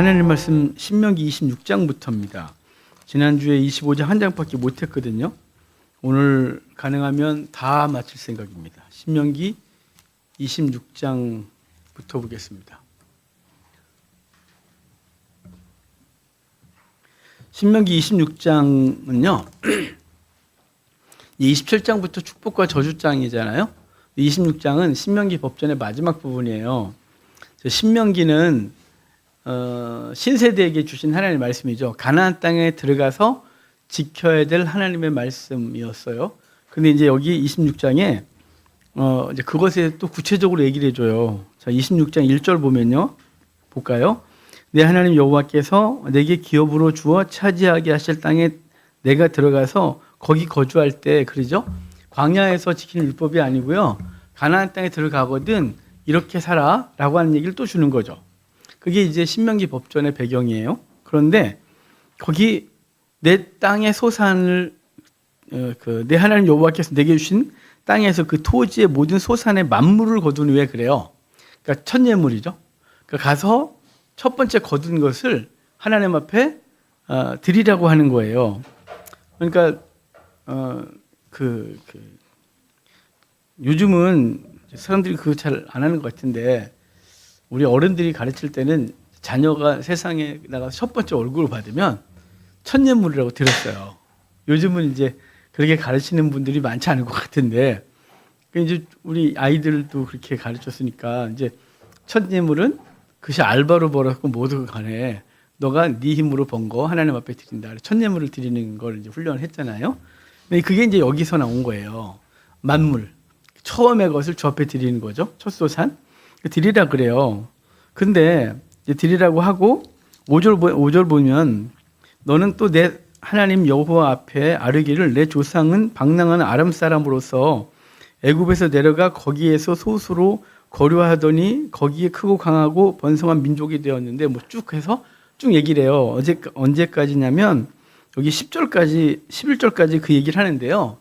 하나님 말씀 신명기 26장부터입니다. 지난주에 25장 한 장밖에 못했거든요. 오늘 가능하면 다 마칠 생각입니다. 신명기 26장부터 보겠습니다. 신명기 26장은요. 27장부터 축복과 저주장이잖아요. 26장은 신명기 법전의 마지막 부분이에요. 신명기는 신세대에게 주신 하나님의 말씀이죠. 가나안 땅에 들어가서 지켜야 될 하나님의 말씀이었어요. 근데 이제 여기 26장에 이제 그것에 또 구체적으로 얘기를 해줘요. 자, 26장 1절 보면요. 볼까요? 내 하나님 여호와께서 내게 기업으로 주어 차지하게 하실 땅에 내가 들어가서 거기 거주할 때, 그러죠? 광야에서 지키는 율법이 아니고요. 가나안 땅에 들어가거든 이렇게 살아라고 하는 얘기를 또 주는 거죠. 그게 이제 신명기 법전의 배경이에요. 그런데 거기 내 땅의 소산을 내 하나님 여호와께서 내게 주신 땅에서 그 토지의 모든 소산의 만물을 거둔 후에 그래요. 그러니까 첫 예물이죠. 그러니까 가서 첫 번째 거둔 것을 하나님 앞에 드리라고 하는 거예요. 그러니까 요즘은 사람들이 그거 잘 안 하는 것 같은데 우리 어른들이 가르칠 때는 자녀가 세상에 나가서 첫 번째 얼굴을 받으면 첫 예물이라고 들었어요. 요즘은 이제 그렇게 가르치는 분들이 많지 않은 것 같은데 이제 우리 아이들도 그렇게 가르쳤으니까 이제 첫 예물은 그것이 알바로 벌었고 뭐든 간에 너가 네 힘으로 번 거 하나님 앞에 드린다. 첫 예물을 드리는 걸 이제 훈련을 했잖아요. 근데 그게 이제 여기서 나온 거예요. 만물. 처음의 것을 주 앞에 드리는 거죠. 첫 소산. 드리라 그래요. 근데 이제 드리라고 하고 5절 보면 너는 또 내 하나님 여호와 앞에 아뢰기를 내 조상은 방랑한 아람 사람으로서 애굽에서 내려가 거기에서 소수로 거류하더니 거기에 크고 강하고 번성한 민족이 되었는데 뭐 쭉 해서 쭉 얘기를 해요. 언제까지냐면 여기 10절까지 11절까지 그 얘기를 하는데요.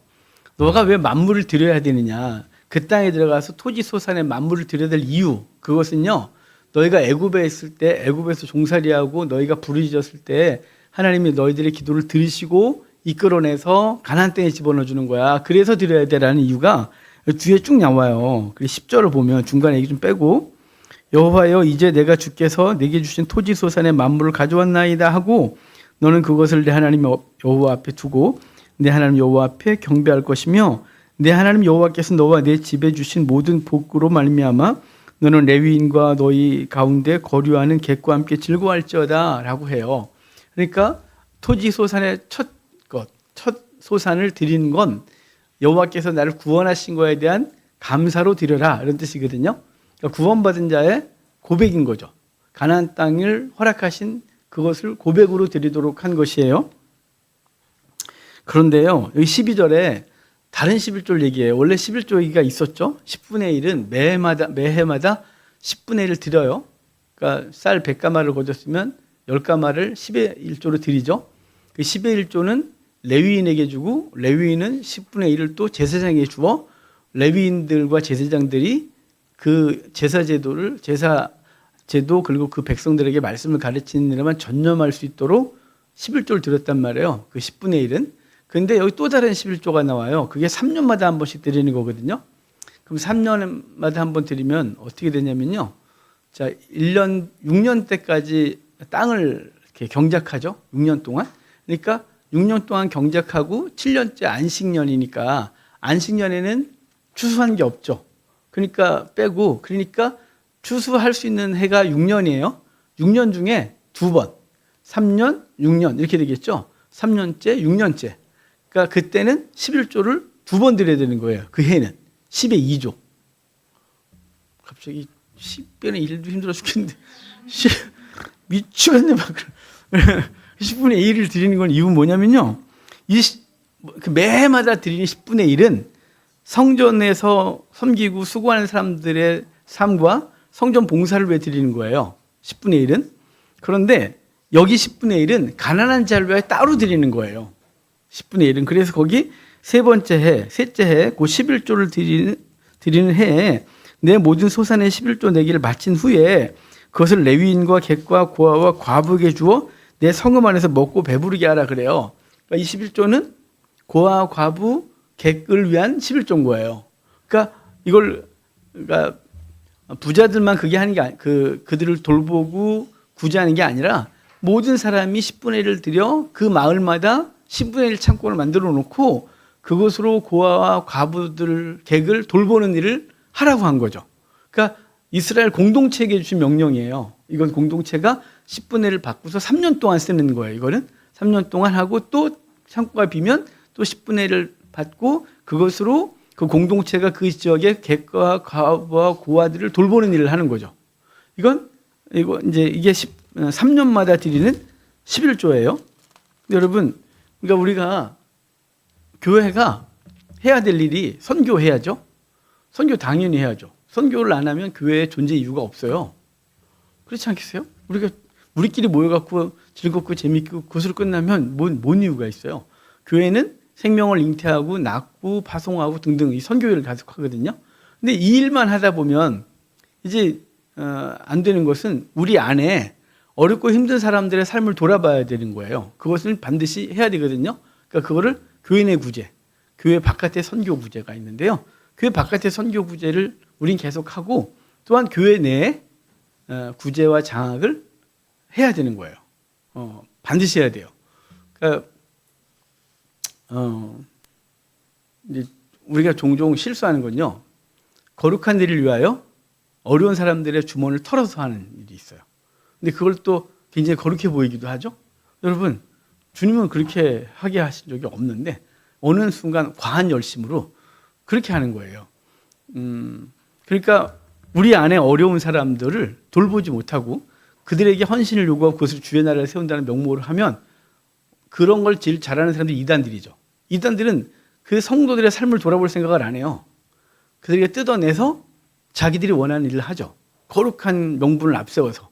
너가 왜 만물을 드려야 되느냐? 그 땅에 들어가서 토지 소산의 만물을 드려야 될 이유, 그것은요. 너희가 애굽에 있을 때 애굽에서 종살이하고 너희가 부르짖었을 때 하나님이 너희들의 기도를 들으시고 이끌어내서 가나안 땅에 집어넣어 주는 거야. 그래서 드려야 되라는 이유가 뒤에 쭉 나와요. 10절을 보면 중간에 얘기 좀 빼고 여호와여 이제 내가 주께서 내게 주신 토지 소산의 만물을 가져왔나이다 하고 너는 그것을 내 하나님 여호와 앞에 두고 내 하나님 여호와 앞에 경배할 것이며 내 하나님 여호와께서 너와 내 집에 주신 모든 복으로 말미암아 너는 레위인과 너희 가운데 거류하는 객과 함께 즐거워할지어다 라고 해요. 그러니까 토지 소산의 첫 소산을 드리는 건 여호와께서 나를 구원하신 거에 대한 감사로 드려라 이런 뜻이거든요. 그러니까 구원받은 자의 고백인 거죠. 가나안 땅을 허락하신 그것을 고백으로 드리도록 한 것이에요. 그런데요, 여기 12절에 다른 11조 얘기예요. 원래 11조 얘기가 있었죠. 10분의 1은 매해마다 10분의 1을 드려요. 그러니까 쌀 100가마를 거뒀으면 10가마를 10의 1조로 드리죠. 그 10의 1조는 레위인에게 주고 레위인은 10분의 1을 또 제사장에게 주어 레위인들과 제사장들이 그 제사 제도 그리고 그 백성들에게 말씀을 가르치는 일에만 전념할 수 있도록 11조를 드렸단 말이에요. 그 10분의 1은. 근데 여기 또 다른 11조가 나와요. 그게 3년마다 한 번씩 드리는 거거든요. 그럼 3년마다 한 번 드리면 어떻게 되냐면요. 자, 6년 때까지 땅을 이렇게 경작하죠. 6년 동안. 그러니까 6년 동안 경작하고 7년째 안식년이니까 안식년에는 추수한 게 없죠. 그러니까 빼고 그러니까 추수할 수 있는 해가 6년이에요. 6년 중에 2번. 3년, 6년 이렇게 되겠죠. 3년째, 6년째. 그러니까 그때는 11조를 2번 드려야 되는 거예요. 그 해는 10의 2조. 갑자기 10배는 1도 힘들어 죽겠는데 미치겠네 막 10분의 1을 드리는 건 이유는 뭐냐면요. 매해마다 드리는 10분의 1은 성전에서 섬기고 수고하는 사람들의 삶과 성전 봉사를 위해 드리는 거예요. 10분의 1은. 그런데 여기 10분의 1은 가난한 자를 위해 따로 드리는 거예요. 10분의 1은. 그래서 거기 세 번째 해, 셋째 해, 그 11조를 드리는 해에 내 모든 소산의 11조 내기를 마친 후에 그것을 레위인과 객과 고아와 과부에게 주어 내 성읍 안에서 먹고 배부르게 하라 그래요. 그러니까 21조는 고아, 과부, 객을 위한 11조인 거예요. 그러니까 이걸 그러니까 부자들만 그게 하는 게 그들을 돌보고 구제하는 게 아니라 모든 사람이 10분의 1을 들여 그 마을마다 10분의 1 창고를 만들어 놓고 그것으로 고아와 과부들 객을 돌보는 일을 하라고 한 거죠. 그러니까 이스라엘 공동체에게 주신 명령이에요. 이건 공동체가 10분의 1을 바꾸서 3년 동안 쓰는 거예요. 이거는 3년 동안 하고 또 창고가 비면 또 10분의 1을 받고 그것으로 그 공동체가 그 지역의 객과 과부와 고아들을 돌보는 일을 하는 거죠. 이거 이제 이게 3년마다 드리는 11조예요. 여러분, 그러니까 우리가 교회가 해야 될 일이 선교해야죠. 선교 당연히 해야죠. 선교를 안 하면 교회의 존재 이유가 없어요. 그렇지 않겠어요? 우리끼리 모여갖고 즐겁고 재밌고 그것으로 끝나면 뭔 이유가 있어요? 교회는 생명을 잉태하고 낳고 파송하고 등등 이 선교회를 계속하거든요. 근데 이 일만 하다 보면 이제 안 되는 것은 우리 안에 어렵고 힘든 사람들의 삶을 돌아봐야 되는 거예요. 그것을 반드시 해야 되거든요. 그러니까 그거를 교회 내 구제, 교회 바깥의 선교 구제가 있는데요. 교회 바깥의 선교 구제를 우린 계속하고 또한 교회 내에 구제와 장학을 해야 되는 거예요. 반드시 해야 돼요. 그러니까 이제 우리가 종종 실수하는 건요. 거룩한 일을 위하여 어려운 사람들의 주머니를 털어서 하는 일이 있어요. 근데 그걸 또 굉장히 거룩해 보이기도 하죠. 여러분, 주님은 그렇게 하게 하신 적이 없는데 어느 순간 과한 열심으로 그렇게 하는 거예요. 그러니까 우리 안에 어려운 사람들을 돌보지 못하고 그들에게 헌신을 요구하고 그것을 주의 나라를 세운다는 명목으로 하면 그런 걸 제일 잘하는 사람들이 이단들이죠. 이단들은 그 성도들의 삶을 돌아볼 생각을 안 해요. 그들에게 뜯어내서 자기들이 원하는 일을 하죠. 거룩한 명분을 앞세워서.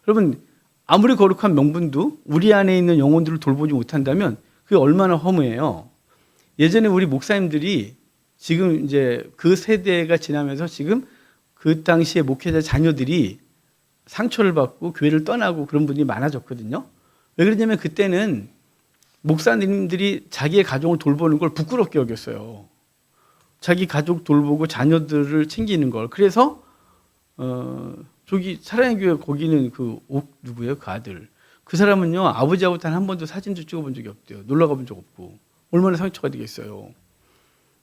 여러분, 아무리 거룩한 명분도 우리 안에 있는 영혼들을 돌보지 못한다면 그게 얼마나 허무해요. 예전에 우리 목사님들이 지금 이제 그 세대가 지나면서 지금 그 당시에 목회자 자녀들이 상처를 받고 교회를 떠나고 그런 분들이 많아졌거든요. 왜 그러냐면 그때는 목사님들이 자기의 가족을 돌보는 걸 부끄럽게 여겼어요. 자기 가족 돌보고 자녀들을 챙기는 걸. 그래서 저기 사랑의 교회 거기는 누구예요? 그 아들. 그 사람은요 아버지하고 단 한 번도 사진도 찍어본 적이 없대요. 놀러 가본 적 없고. 얼마나 상처가 되겠어요.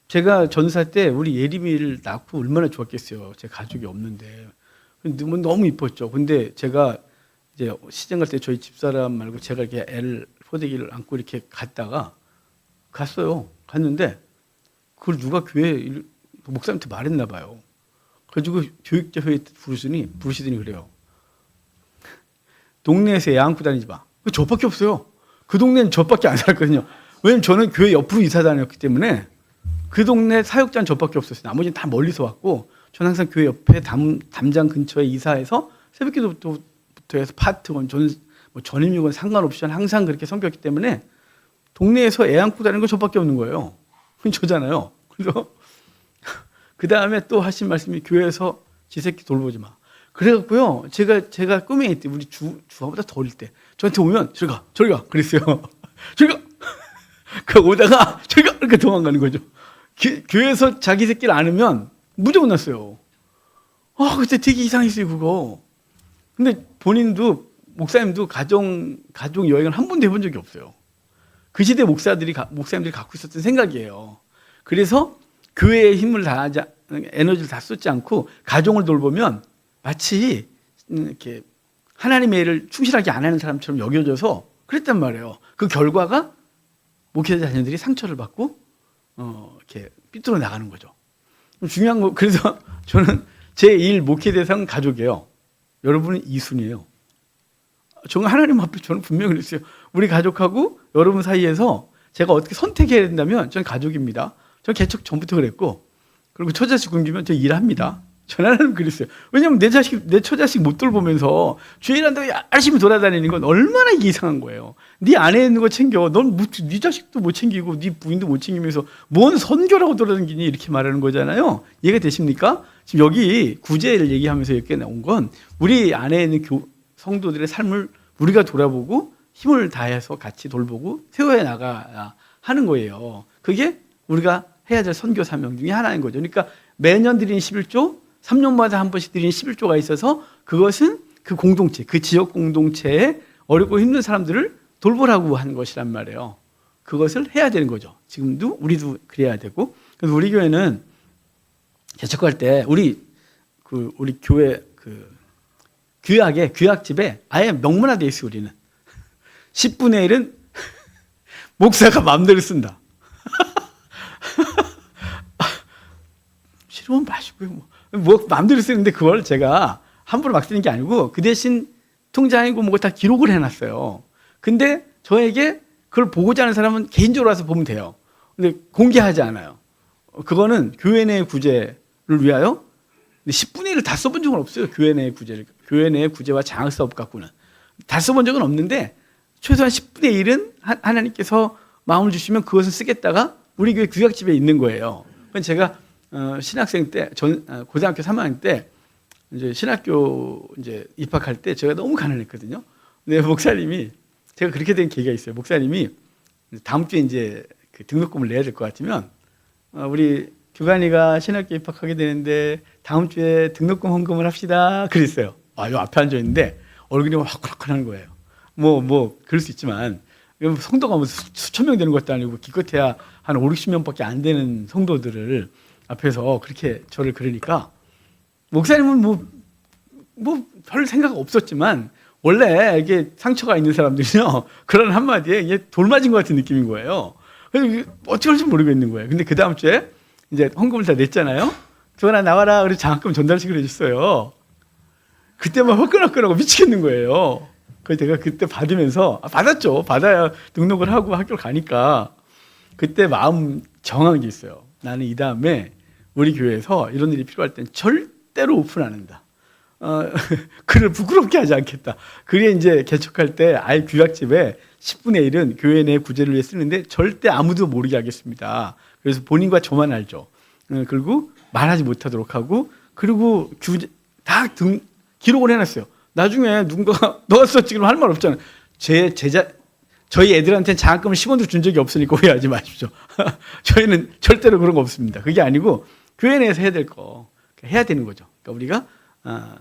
제가 전사 때 우리 예림이를 낳고 얼마나 좋았겠어요. 제 가족이 없는데. 너무 이뻤죠. 근데 제가 이제 시장 갈 때 저희 집사람 말고 제가 이렇게 애를 포대기를 안고 이렇게 갔어요. 갔는데 그걸 누가 교회 목사님한테 말했나 봐요. 그래가지고 교육자 회의 부르시더니 그래요. 동네에서 애 안고 다니지 마. 저밖에 없어요. 그 동네는 저밖에 안 살았거든요. 왜냐면 저는 교회 옆으로 이사 다녔기 때문에 그 동네 사역자는 저밖에 없었어요. 나머지는 다 멀리서 왔고 저는 항상 교회 옆에 담장 근처에 이사해서 새벽기도부터 해서 파트건 전임이건 상관없이 항상 그렇게 섬겼기 때문에 동네에서 애 안고 다니는 건 저밖에 없는 거예요. 저잖아요. 그래서 그 다음에 또 하신 말씀이 교회에서 지 새끼 돌보지 마. 그래갖고요. 제가 꿈에 있을 때 우리 주아보다 더 어릴 때 저한테 오면 저리 가 그랬어요. 저리 가. 그 오다가 저리 가 이렇게 도망가는 거죠. 교회에서 자기 새끼를 안으면 무조건 났어요. 그때 되게 이상했어요 그거. 근데 본인도 목사님도 가족 여행을 한 번도 해본 적이 없어요. 그 시대 목사님들이 갖고 있었던 생각이에요. 그래서 교회에 힘을 다하지 에너지를 다 쏟지 않고 가정을 돌보면 마치 이렇게 하나님의 일을 충실하게 안 하는 사람처럼 여겨져서 그랬단 말이에요. 그 결과가 목회자 자녀들이 상처를 받고 이렇게 삐뚤어 나가는 거죠. 중요한 거 그래서 저는 제1 목회 대상은 가족이에요. 여러분은 이순이에요. 저는 하나님 앞에 저는 분명히 그랬어요. 우리 가족하고 여러분 사이에서 제가 어떻게 선택해야 된다면 저는 가족입니다. 저는 개척 전부터 그랬고 그리고 처자식 굶기면 저 일합니다. 전하나님 그랬어요. 왜냐하면 내 자식, 내 처자식 못 돌보면서 주일한다고 열심히 돌아다니는 건 얼마나 이게 이상한 거예요. 네 안에 있는 거 챙겨. 네 자식도 못 챙기고 네 부인도 못 챙기면서 뭔 선교라고 돌아다니니 이렇게 말하는 거잖아요. 이해가 되십니까? 지금 여기 구제를 얘기하면서 이렇게 나온 건 우리 안에 있는 성도들의 삶을 우리가 돌아보고 힘을 다해서 같이 돌보고 세워야 나가야 하는 거예요. 그게 우리가 해야 될 선교 사명 중에 하나인 거죠. 그러니까 매년 드리는 11조, 3년마다 한 번씩 드리는 11조가 있어서 그것은 그 공동체, 그 지역 공동체에 어렵고 힘든 사람들을 돌보라고 하는 것이란 말이에요. 그것을 해야 되는 거죠. 지금도 우리도 그래야 되고. 그래서 우리 교회는 개척할 때 우리 교회 규약집에 아예 명문화되어 있어요. 우리는 10분의 1은 목사가 마음대로 쓴다. 싫으면 마시고요. 뭐 마음대로 쓰는데 그걸 제가 함부로 막 쓰는 게 아니고 그 대신 통장이고 뭐고 다 기록을 해놨어요. 근데 저에게 그걸 보고자 하는 사람은 개인적으로 와서 보면 돼요. 근데 공개하지 않아요. 그거는 교회 내 구제를 위하여 10분의 1을 다 써본 적은 없어요. 교회 내 구제를. 교회 내 구제와 장학사업 갖고는. 다 써본 적은 없는데 최소한 10분의 1은 하나님께서 마음을 주시면 그것을 쓰겠다가 우리 교회 규약집에 있는 거예요. 제가 신학생 때, 고등학교 3학년 때 이제 신학교 이제 입학할 때 제가 너무 가난했거든요. 근데 목사님이 제가 그렇게 된 계기가 있어요. 목사님이 다음 주에 이제 그 등록금을 내야 될 것 같으면 우리 규관이가 신학교 입학하게 되는데 다음 주에 등록금 헌금을 합시다. 그랬어요. 요 앞에 앉아 있는데 얼굴이 화끈화끈한 거예요. 뭐 그럴 수 있지만 성도가 뭐 수천 명 되는 것도 아니고 기껏해야 한 5, 60명밖에 안 되는 성도들을 앞에서 그렇게 저를 그러니까 목사님은 뭐 별 생각 없었지만 원래 이게 상처가 있는 사람들이요 그런 한마디에 이게 돌 맞은 것 같은 느낌인 거예요. 그래서 어떻게 할지 모르겠는 거예요. 근데 그 다음 주에 이제 헌금을 다 냈잖아요. 주원아 나와라. 그래서 장학금 전달식을 해줬어요. 그때 막 화끈화끈하고 미치겠는 거예요. 그래서 제가 그때 받으면서 받았죠. 받아야 등록을 하고 학교를 가니까 그때 마음 정한 게 있어요. 나는 이 다음에 우리 교회에서 이런 일이 필요할 땐 절대로 오픈 안 한다. 그를 부끄럽게 하지 않겠다. 그게 이제 개척할 때 아예 규약집에 10분의 1은 교회 내 구제를 위해 쓰는데 절대 아무도 모르게 하겠습니다. 그래서 본인과 저만 알죠. 그리고 말하지 못하도록 하고 그리고 다 기록을 해놨어요. 나중에 누군가가 너가 썼지 그럼 할 말 없잖아요. 저희 애들한테는 장학금을 10원도 준 적이 없으니까 오해하지 마십시오. 저희는 절대로 그런 거 없습니다. 그게 아니고 교회 내에서 해야 될 거 해야 되는 거죠. 그러니까 우리가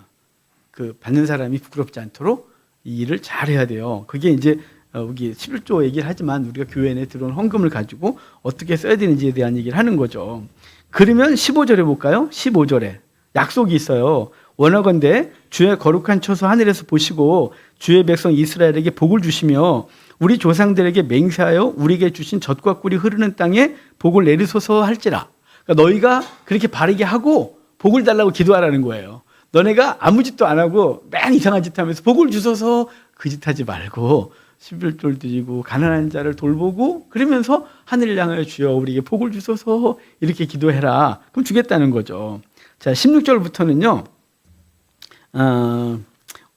그 받는 사람이 부끄럽지 않도록 이 일을 잘 해야 돼요. 그게 이제 여기 11조 얘기를 하지만 우리가 교회 내에 들어온 헌금을 가지고 어떻게 써야 되는지에 대한 얘기를 하는 거죠. 그러면 15절에 볼까요? 15절에 약속이 있어요. 원하건대 주의 거룩한 처소 하늘에서 보시고 주의 백성 이스라엘에게 복을 주시며 우리 조상들에게 맹세하여 우리에게 주신 젖과 꿀이 흐르는 땅에 복을 내리소서 할지라. 그러니까 너희가 그렇게 바르게 하고 복을 달라고 기도하라는 거예요. 너네가 아무 짓도 안 하고 맨 이상한 짓 하면서 복을 주소서 그 짓 하지 말고 11조를 드리고 가난한 자를 돌보고 그러면서 하늘을 향하여 주여 우리에게 복을 주소서 이렇게 기도해라. 그럼 주겠다는 거죠. 자, 16절부터는요.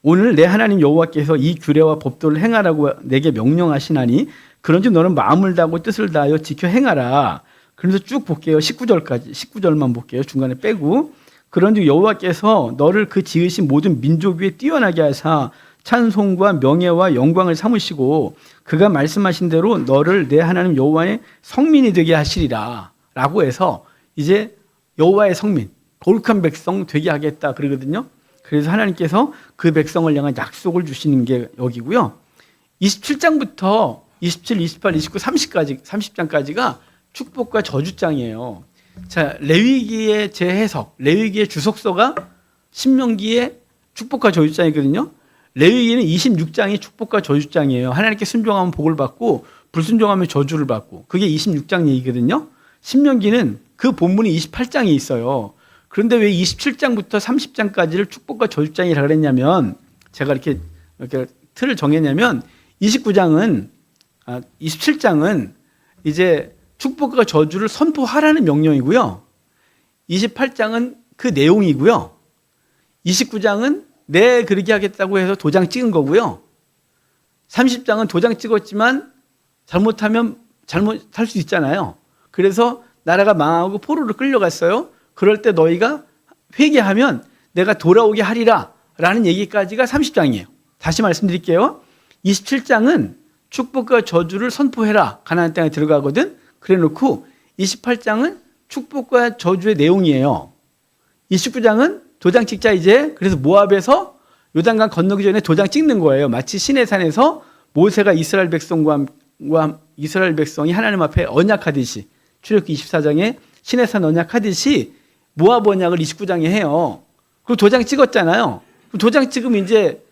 오늘 내 하나님 여호와께서 이 규례와 법도를 행하라고 내게 명령하시나니 그런즉 너는 마음을 다하고 뜻을 다하여 지켜 행하라. 그러면서 쭉 볼게요. 19절만 볼게요. 중간에 빼고. 그런즉 여호와께서 너를 그 지으신 모든 민족 위에 뛰어나게 하사 찬송과 명예와 영광을 삼으시고 그가 말씀하신 대로 너를 내 하나님 여호와의 성민이 되게 하시리라 라고 해서 이제 여호와의 성민, 거룩한 백성 되게 하겠다 그러거든요. 그래서 하나님께서 그 백성을 향한 약속을 주시는 게 여기고요. 27장부터 27, 28, 29, 30장까지가 축복과 저주장이에요. 자, 레위기의 재해석, 레위기의 주석서가 신명기의 축복과 저주장이거든요. 레위기는 26장이 축복과 저주장이에요. 하나님께 순종하면 복을 받고 불순종하면 저주를 받고 그게 26장 얘기거든요. 신명기는 그 본문이 28장에 있어요. 그런데 왜 27장부터 30장까지를 축복과 저주장이라 그랬냐면 제가 이렇게 틀을 정했냐면 27장은 이제 축복과 저주를 선포하라는 명령이고요. 28장은 그 내용이고요. 29장은 내 그렇게 하겠다고 해서 도장 찍은 거고요. 30장은 도장 찍었지만 잘못하면 잘못할 수 있잖아요. 그래서 나라가 망하고 포로로 끌려갔어요. 그럴 때 너희가 회개하면 내가 돌아오게 하리라 라는 얘기까지가 30장이에요. 다시 말씀드릴게요. 27장은 축복과 저주를 선포해라. 가나안 땅에 들어가거든. 그래 놓고 28장은 축복과 저주의 내용이에요. 29장은 도장 찍자 이제. 그래서 모압에서 요단강 건너기 전에 도장 찍는 거예요. 마치 시내산에서 모세가 이스라엘 백성이 하나님 앞에 언약하듯이, 출애굽기 24장에 시내산 언약하듯이 모압 언약을 29장에 해요. 그리고 도장 찍었잖아요. 도장 찍으면 이제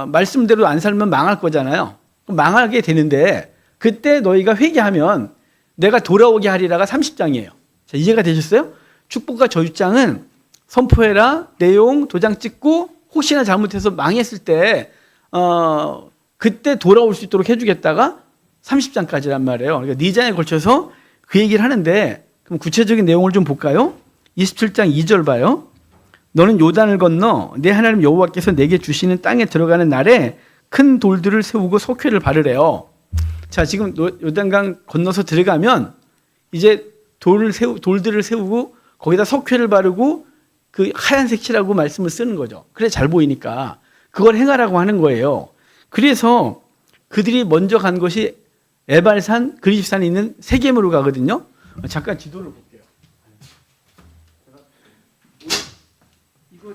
말씀대로 안 살면 망할 거잖아요. 망하게 되는데 그때 너희가 회개하면 내가 돌아오게 하리라가 30장이에요. 자, 이해가 되셨어요? 축복과 저주장은 선포해라, 내용, 도장 찍고 혹시나 잘못해서 망했을 때 그때 돌아올 수 있도록 해주겠다가 30장까지란 말이에요. 그러니까 4장에 걸쳐서 그 얘기를 하는데, 그럼 구체적인 내용을 좀 볼까요? 27장 2절 봐요. 너는 요단을 건너 내 하나님 여호와께서 내게 주시는 땅에 들어가는 날에 큰 돌들을 세우고 석회를 바르래요. 자, 지금 요단강 건너서 들어가면 이제 돌들을 세우고 거기다 석회를 바르고 그 하얀색 칠하고 말씀을 쓰는 거죠. 그래 잘 보이니까 그걸 행하라고 하는 거예요. 그래서 그들이 먼저 간 것이 에발산, 그리십산에 있는 세겜으로 가거든요. 잠깐 지도를 볼게요. 이거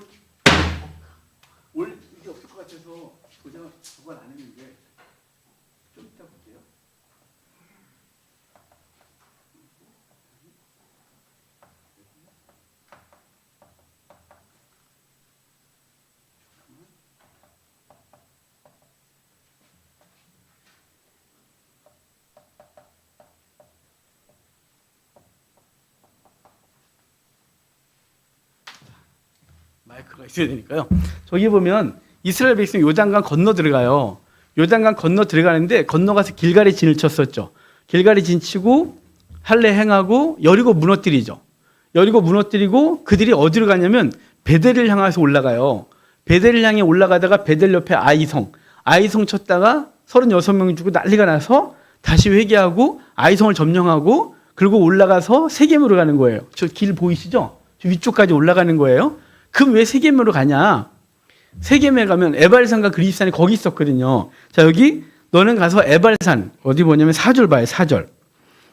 이게 없을 것 같아서 그걸 안 했는데 좀 이따 볼게요. 마이크가 있어야 되니까요. 저기 보면 이스라엘 백성이 요단강 건너 들어가요. 요단강 건너 들어가는데 건너가서 길갈에 진을 쳤었죠. 길갈에 진 치고 할례 행하고 여리고 무너뜨리죠. 여리고 무너뜨리고 그들이 어디로 가냐면 베델을 향해서 올라가요. 베델을 향해 올라가다가 베델 옆에 아이성 쳤다가 36명이 죽고 난리가 나서 다시 회개하고 아이성을 점령하고 그리고 올라가서 세겜으로 가는 거예요. 저 길 보이시죠? 저 위쪽까지 올라가는 거예요. 그럼 왜 세겜으로 가냐? 세겜에 가면 에발산과 그리십산이 거기 있었거든요. 자, 여기 너는 가서 에발산 어디 보냐면 4절 봐요. 4절.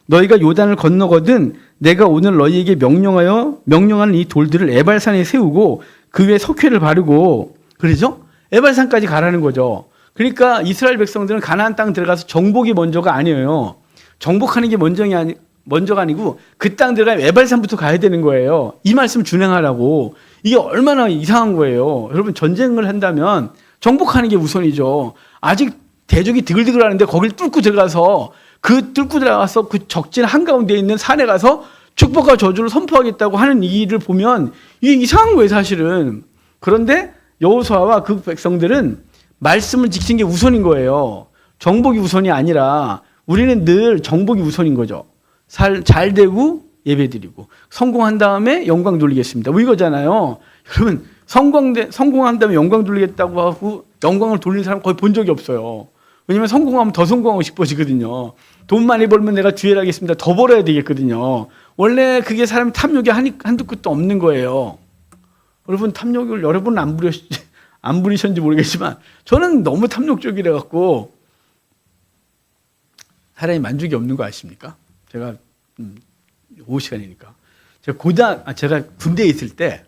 너희가 요단을 건너거든 내가 오늘 너희에게 명령하는 이 돌들을 에발산에 세우고 그 위에 석회를 바르고, 그러죠? 에발산까지 가라는 거죠. 그러니까 이스라엘 백성들은 가나안 땅 들어가서 정복이 먼저가 아니에요. 정복하는 게 먼저가 아니고 그 땅 들어가면 에발산부터 가야 되는 거예요. 이 말씀 준행하라고. 이게 얼마나 이상한 거예요. 여러분, 전쟁을 한다면 정복하는 게 우선이죠. 아직 대적이 드글드글하는데 거길 뚫고 들어가서 그 적진 한가운데 있는 산에 가서 축복과 저주를 선포하겠다고 하는 이 일을 보면 이게 이상한 거예요, 사실은. 그런데 여호수아와 그 백성들은 말씀을 지키는 게 우선인 거예요. 정복이 우선이 아니라 우리는 늘 정복이 우선인 거죠. 잘 되고 예배드리고 성공한 다음에 영광 돌리겠습니다. 뭐 이거잖아요. 여러분, 성공한 다음에 영광 돌리겠다고 하고 영광을 돌리는 사람 거의 본 적이 없어요. 왜냐면 성공하면 더 성공하고 싶어지거든요. 돈 많이 벌면 내가 뒤에 하겠습니다. 더 벌어야 되겠거든요. 원래 그게 사람이 탐욕이 한두 끝도 없는 거예요. 여러분, 탐욕을 여러 번 안 부리셨는지 모르겠지만 저는 너무 탐욕적이라 갖고 사람이 만족이 없는 거 아십니까? 제가 오후 시간이니까 제가 군대에 있을 때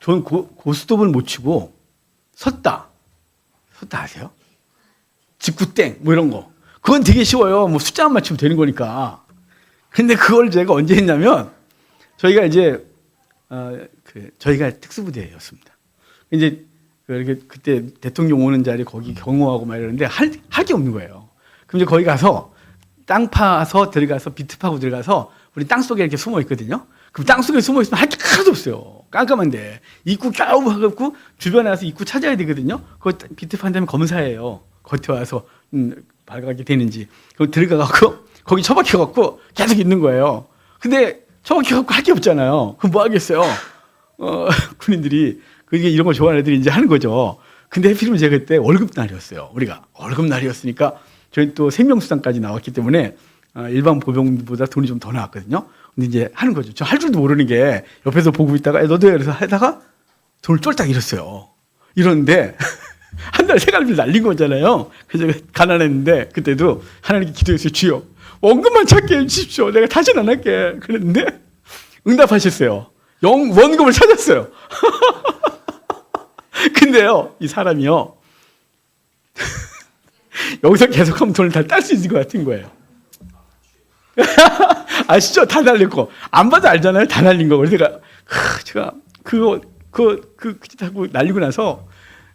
저는 고스톱을 못 치고 섰다 아세요? 직구땡 뭐 이런 거. 그건 되게 쉬워요. 뭐 숫자만 맞추면 되는 거니까. 근데 그걸 제가 언제 했냐면 저희가 이제 저희가 특수부대였습니다. 이제 그때 대통령 오는 자리 거기 경호하고 막 이러는데 할 게 없는 거예요. 그럼 이제 거기 가서 땅 파서 들어가서 비트 파고 들어가서 우리 땅 속에 이렇게 숨어 있거든요. 그럼 땅 속에 숨어 있으면 할 게 하나도 없어요. 깜깜한데 입구 겨우 하고 주변에 와서 입구 찾아야 되거든요. 그거 비트 판 다음에 검사해요. 겉에 와서 발각이 되는지. 그럼 들어가갖고 거기 처박혀갖고 계속 있는 거예요. 근데 정확히 갖고 할 게 없잖아요. 그럼 뭐 하겠어요? 군인들이 그게 이런 걸 좋아하는 애들이 이제 하는 거죠. 근데 해필이면 제가 그때 월급날이었어요. 우리가 월급날이었으니까 저희 또 생명수당까지 나왔기 때문에 일반 보병보다 돈이 좀 더 나왔거든요. 근데 이제 하는 거죠. 저 할 줄도 모르는 게 옆에서 보고 있다가 너도 해 그래서 하다가 돈을 쫄딱 잃었어요. 이러는데 한 달 생활비 날린 거잖아요. 그래서 제가 가난했는데 그때도 하나님께 기도했어요. 주여 원금만 찾게 해주십시오. 내가 다시는 안 할게. 그랬는데 응답하셨어요. 원금을 찾았어요. 근데요, 이 사람이요, 여기서 계속하면 돈을 다 딸 수 있을 것 같은 거예요. 아시죠? 다 날릴 거. 안 봐도 알잖아요. 다 날린 거. 그래서 제가 그거 하고 날리고 나서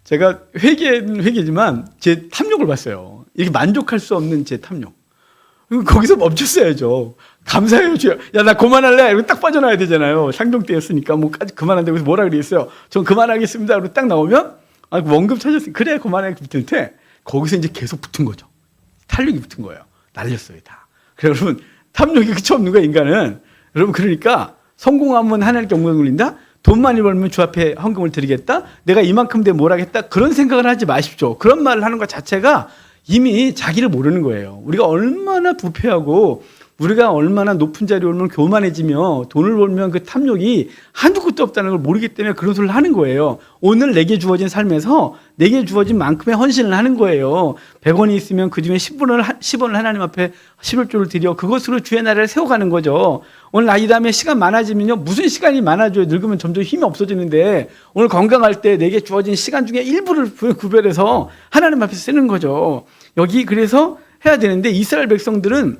제가 회개지만 제 탐욕을 봤어요. 이게 만족할 수 없는 제 탐욕. 거기서 멈췄어야죠. 감사해요, 주여. 야, 나 그만할래. 이러고 딱 빠져나와야 되잖아요. 상종 때였으니까 뭐 그만한다고 해서 뭐라 그랬어요. 전 그만하겠습니다. 그러고 딱 나오면 원금 찾았어요. 그래, 그만해. 붙을 때 거기서 이제 계속 붙은 거죠. 탄력이 붙은 거예요. 날렸어요, 다. 그래, 여러분, 탐욕이 그치 없는 거야, 인간은. 여러분, 그러니까 성공하면 하나님께 영광을 돌린다? 돈 많이 벌면 주 앞에 헌금을 드리겠다? 내가 이만큼 돼 뭘 하겠다? 그런 생각을 하지 마십시오. 그런 말을 하는 것 자체가 이미 자기를 모르는 거예요. 우리가 얼마나 부패하고 우리가 얼마나 높은 자리에 오면 교만해지며 돈을 벌면 그 탐욕이 한두 끝도 없다는 걸 모르기 때문에 그런 소리를 하는 거예요. 오늘 내게 주어진 삶에서 내게 주어진 만큼의 헌신을 하는 거예요. 100원이 있으면 그중에 10원을 하나님 앞에 11조를 드려 그것으로 주의 나라를 세워가는 거죠. 오늘 나이 다음에 시간 많아지면요. 무슨 시간이 많아져요. 늙으면 점점 힘이 없어지는데 오늘 건강할 때 내게 주어진 시간 중에 일부를 구별해서 하나님 앞에 쓰는 거죠. 여기 그래서 해야 되는데 이스라엘 백성들은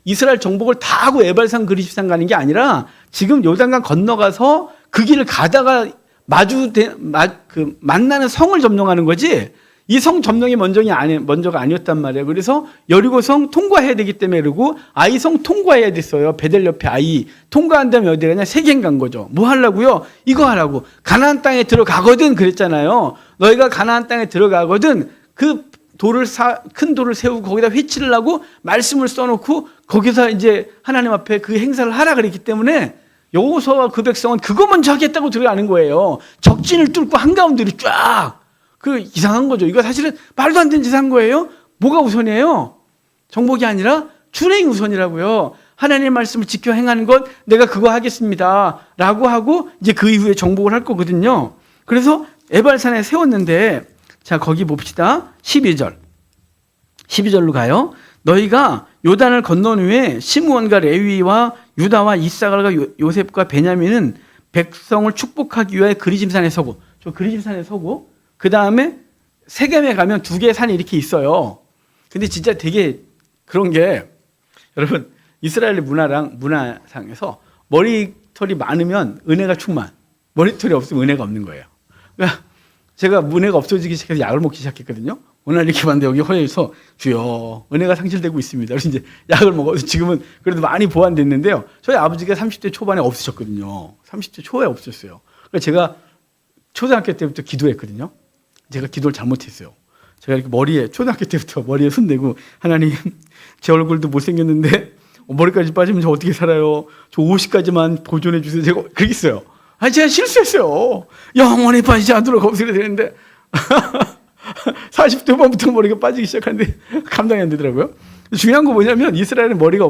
이스라엘 정복을 다 하고 에발산 그리십산 가는 게 아니라 지금 요단강 건너가서 그 길을 가다가 만나는 성을 점령하는 거지 이 성 점령이 먼저가 아니었단 말이에요. 그래서 여리고성 통과해야 되기 때문에 그러고 아이성 통과해야 됐어요. 베델 옆에 아이 통과한 다음에 어디 가냐? 세겜 간 거죠. 뭐 하려고요? 이거 하라고. 가나안 땅에 들어가거든 그랬잖아요. 너희가 가나안 땅에 들어가거든 그 큰 돌을 세우고 거기다 회치를 하고 말씀을 써놓고 거기서 이제 하나님 앞에 그 행사를 하라 그랬기 때문에 여호수아와 그 백성은 그거 먼저 하겠다고 들어가는 거예요. 적진을 뚫고 한가운데로 쫙. 이상한 거죠. 이거 사실은 말도 안 되는 짓 한 거예요. 뭐가 우선이에요? 정복이 아니라 출행이 우선이라고요. 하나님의 말씀을 지켜 행하는 것 내가 그거 하겠습니다. 라고 하고 이제 그 이후에 정복을 할 거거든요. 그래서 에발산에 세웠는데 자, 거기 봅시다. 12절로 가요. 너희가 요단을 건넌 후에 시므온과 레위와 유다와 이사갈과 요셉과 베냐민은 백성을 축복하기 위하여 그리짐산에 서고, 저 그리짐산에 서고, 그 다음에 세겜에 가면 두 개의 산이 이렇게 있어요. 근데 진짜 되게 그런 게, 여러분, 이스라엘 문화상에서 머리털이 많으면 은혜가 충만, 머리털이 없으면 은혜가 없는 거예요. 그러니까 제가 은혜가 없어지기 시작해서 약을 먹기 시작했거든요. 오늘 이렇게 봤는데 여기 허리에서 주여 은혜가 상실되고 있습니다. 그래서 이제 약을 먹어서 지금은 그래도 많이 보완됐는데요. 저희 아버지가 30대 초반에 없으셨거든요. 30대 초에 없으셨어요. 그래서 제가 초등학교 때부터 기도했거든요. 제가 기도를 잘못했어요. 제가 이렇게 초등학교 때부터 머리에 손 대고 하나님 제 얼굴도 못생겼는데 머리까지 빠지면 저 어떻게 살아요? 저 50까지만 보존해 주세요. 제가 그렇게 했어요. 제가 실수했어요. 영원히 빠지지 않도록 검색을 되는데 40대 후반부터 머리가 빠지기 시작하는데 감당이 안 되더라고요. 중요한 거 뭐냐면 이스라엘은 머리가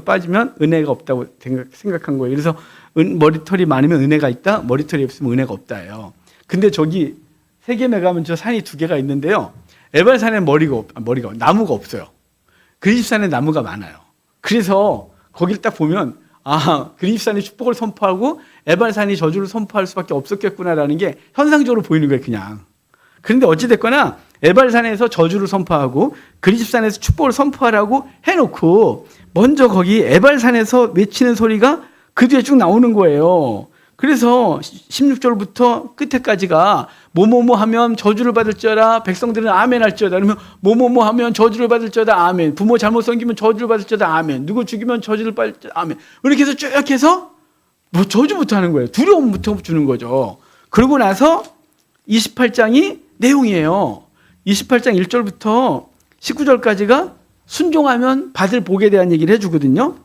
빠지면 은혜가 없다고 생각한 거예요. 그래서 머리털이 많으면 은혜가 있다, 머리털이 없으면 은혜가 없다예요. 근데 저기 세겜에 가면 저 산이 두 개가 있는데요. 에발산에 나무가 없어요. 그리집산에 나무가 많아요. 그래서 거길 딱 보면 그리집산이 축복을 선포하고 에발산이 저주를 선포할 수밖에 없었겠구나라는 게 현상적으로 보이는 거예요, 그냥. 그런데 어찌됐거나 에발산에서 저주를 선포하고 그리집산에서 축복을 선포하라고 해놓고 먼저 거기 에발산에서 외치는 소리가 그 뒤에 쭉 나오는 거예요. 그래서 16절부터 끝에까지가 뭐뭐뭐 하면 저주를 받을지어다 백성들은 아멘 할지어다 그러면 뭐뭐뭐 하면 저주를 받을지어다 아멘 부모 잘못 섬기면 저주를 받을지어다 아멘 누구 죽이면 저주를 받을지어다 아멘 이렇게 해서 쭉 해서 뭐 저주부터 하는 거예요. 두려움부터 주는 거죠. 그러고 나서 28장이 내용이에요. 28장 1절부터 19절까지가 순종하면 받을 복에 대한 얘기를 해주거든요.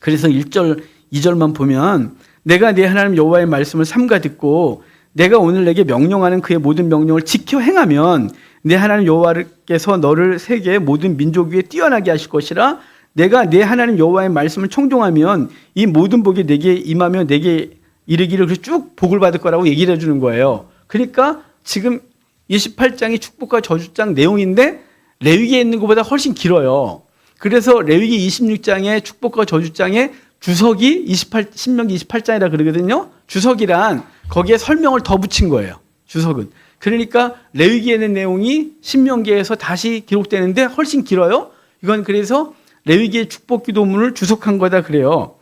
그래서 1절, 2절만 보면 내가 네 하나님 여호와의 말씀을 삼가 듣고 내가 오늘 내게 명령하는 그의 모든 명령을 지켜 행하면 내 하나님 여호와께서 너를 세계의 모든 민족 위에 뛰어나게 하실 것이라. 내가 내 하나님 여호와의 말씀을 청종하면 이 모든 복이 내게 임하며 내게 이르기를 쭉 복을 받을 거라고 얘기를 해주는 거예요. 그러니까 지금 28장이 축복과 저주장 내용인데 레위기에 있는 것보다 훨씬 길어요. 그래서 레위기 26장의 축복과 저주장의 주석이 신명기 28장이라 그러거든요. 주석이란 거기에 설명을 더 붙인 거예요. 주석은. 그러니까 레위기에 있는 내용이 신명기에서 다시 기록되는데 훨씬 길어요. 이건 그래서 레위기의 축복 기도문을 주석한 거다 그래요.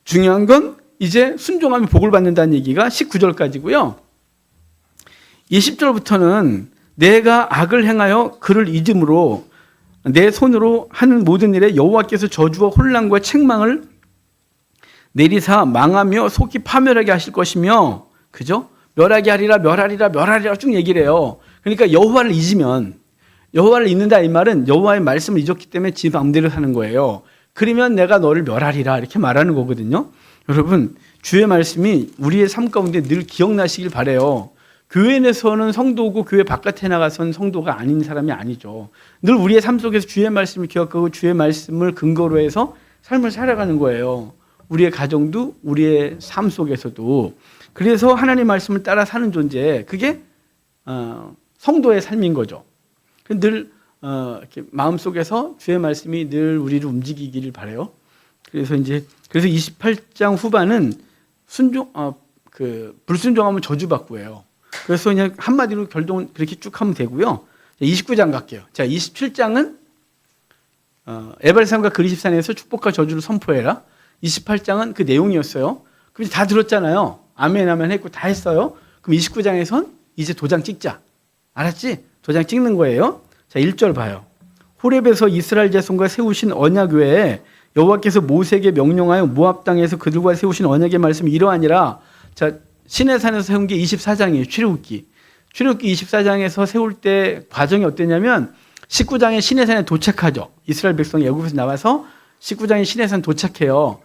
중요한 건 이제 순종하면 복을 받는다는 얘기가 19절까지고요. 20절부터는 내가 악을 행하여 그를 잊음으로 내 손으로 하는 모든 일에 여호와께서 저주와 혼란과 책망을 내리사 망하며 속히 파멸하게 하실 것이며, 그죠? 멸하게 하리라, 멸하리라, 멸하리라 쭉 얘기를 해요. 그러니까 여호와를 잊으면, 여호와를 잊는다 이 말은 여호와의 말씀을 잊었기 때문에 지 마음대로 사는 거예요. 그러면 내가 너를 멸하리라 이렇게 말하는 거거든요. 여러분, 주의 말씀이 우리의 삶 가운데 늘 기억나시길 바라요. 교회 내에서는 성도고 교회 바깥에 나가서는 성도가 아닌 사람이 아니죠. 늘 우리의 삶 속에서 주의 말씀을 기억하고 주의 말씀을 근거로 해서 삶을 살아가는 거예요. 우리의 가정도 우리의 삶 속에서도. 그래서 하나님 말씀을 따라 사는 존재, 그게 성도의 삶인 거죠. 늘 이렇게 마음속에서 주의 말씀이 늘 우리를 움직이기를 바라요. 그래서 28장 후반은 불순종하면 저주받고예요. 그래서 그냥 한마디로 결론은 그렇게 쭉 하면 되고요. 29장 갈게요. 자, 27장은 에발산과 그리십산에서 축복과 저주를 선포해라. 28장은 그 내용이었어요. 그럼 다 들었잖아요. 아멘 아멘 했고 다 했어요. 그럼 29장에선 이제 도장 찍자. 알았지? 도장 찍는 거예요. 자, 1절 봐요. 호렙에서 이스라엘 자손과 세우신 언약 외에 여호와께서 모세에게 명령하여 모압 땅에서 그들과 세우신 언약의 말씀이 이러하니라. 자, 시내산에서 세운 게 24장이에요. 출애굽기 24장에서 세울 때 과정이 어땠냐면 19장에 시내산에 도착하죠. 이스라엘 백성이 애굽에서 나와서 19장에 시내산 도착해요.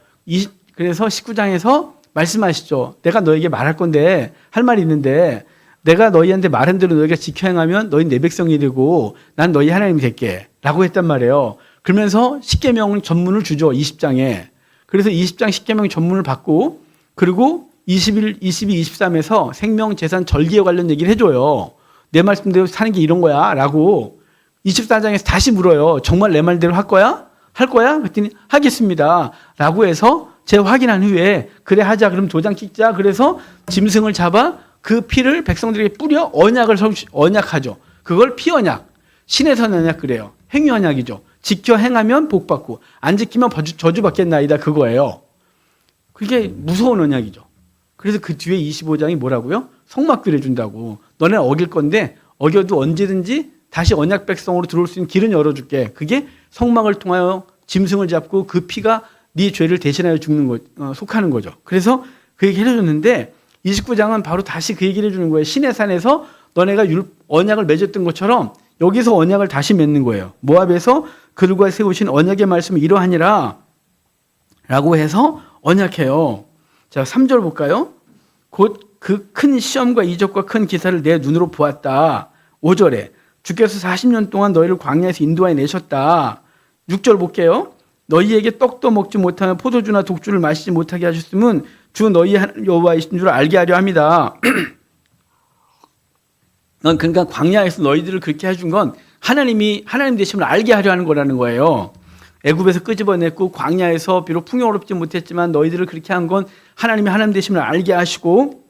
그래서 19장에서 말씀하시죠. 내가 너에게 말할 건데 할 말이 있는데 내가 너희한테 말한 대로 너희가 지켜 행하면 너희 내 백성이 되고 난 너희 하나님이 될게 라고 했단 말이에요. 그러면서 십계명 전문을 주죠. 20장에. 그래서 20장 십계명 전문을 받고 그리고 21, 22, 23에서 생명, 재산, 절기에 관련 얘기를 해줘요. 내 말씀대로 사는 게 이런 거야 라고 24장에서 다시 물어요. 정말 내 말대로 할 거야? 할 거야? 그랬더니 하겠습니다 라고 해서 재확인한 후에 그래 하자 그럼 도장 찍자. 그래서 짐승을 잡아 그 피를 백성들에게 뿌려 언약하죠. 그걸 피언약, 신에선 언약 그래요. 행위 언약이죠. 지켜 행하면 복 받고 안 지키면 저주 받겠나이다 그거예요. 그게 무서운 언약이죠. 그래서 그 뒤에 25장이 뭐라고요? 성막들 해준다고. 너네는 어길 건데 어겨도 언제든지 다시 언약 백성으로 들어올 수 있는 길은 열어줄게. 그게 성막을 통하여 짐승을 잡고 그 피가 네 죄를 대신하여 죽는 거, 속하는 거죠. 그래서 그 얘기 해줬는데 29장은 바로 다시 그 얘기를 해주는 거예요. 시내산에서 너네가 언약을 맺었던 것처럼 여기서 언약을 다시 맺는 거예요. 모압에서 그들과 세우신 언약의 말씀이 이러하니라 라고 해서 언약해요. 자, 3절 볼까요? 곧 그 큰 시험과 이적과 큰 기사를 내 눈으로 보았다. 5절에 주께서 40년 동안 너희를 광야에서 인도하여 내셨다. 6절 볼게요. 너희에게 떡도 먹지 못하며 포도주나 독주를 마시지 못하게 하셨으면 주 너희 여호와이신 줄 알게 하려 합니다. 그러니까 광야에서 너희들을 그렇게 해준 건 하나님 되심을 알게 하려 하는 거라는 거예요. 애굽에서 끄집어냈고 광야에서 비록 풍요롭지 못했지만 너희들을 그렇게 한 건 하나님이 하나님 되심을 알게 하시고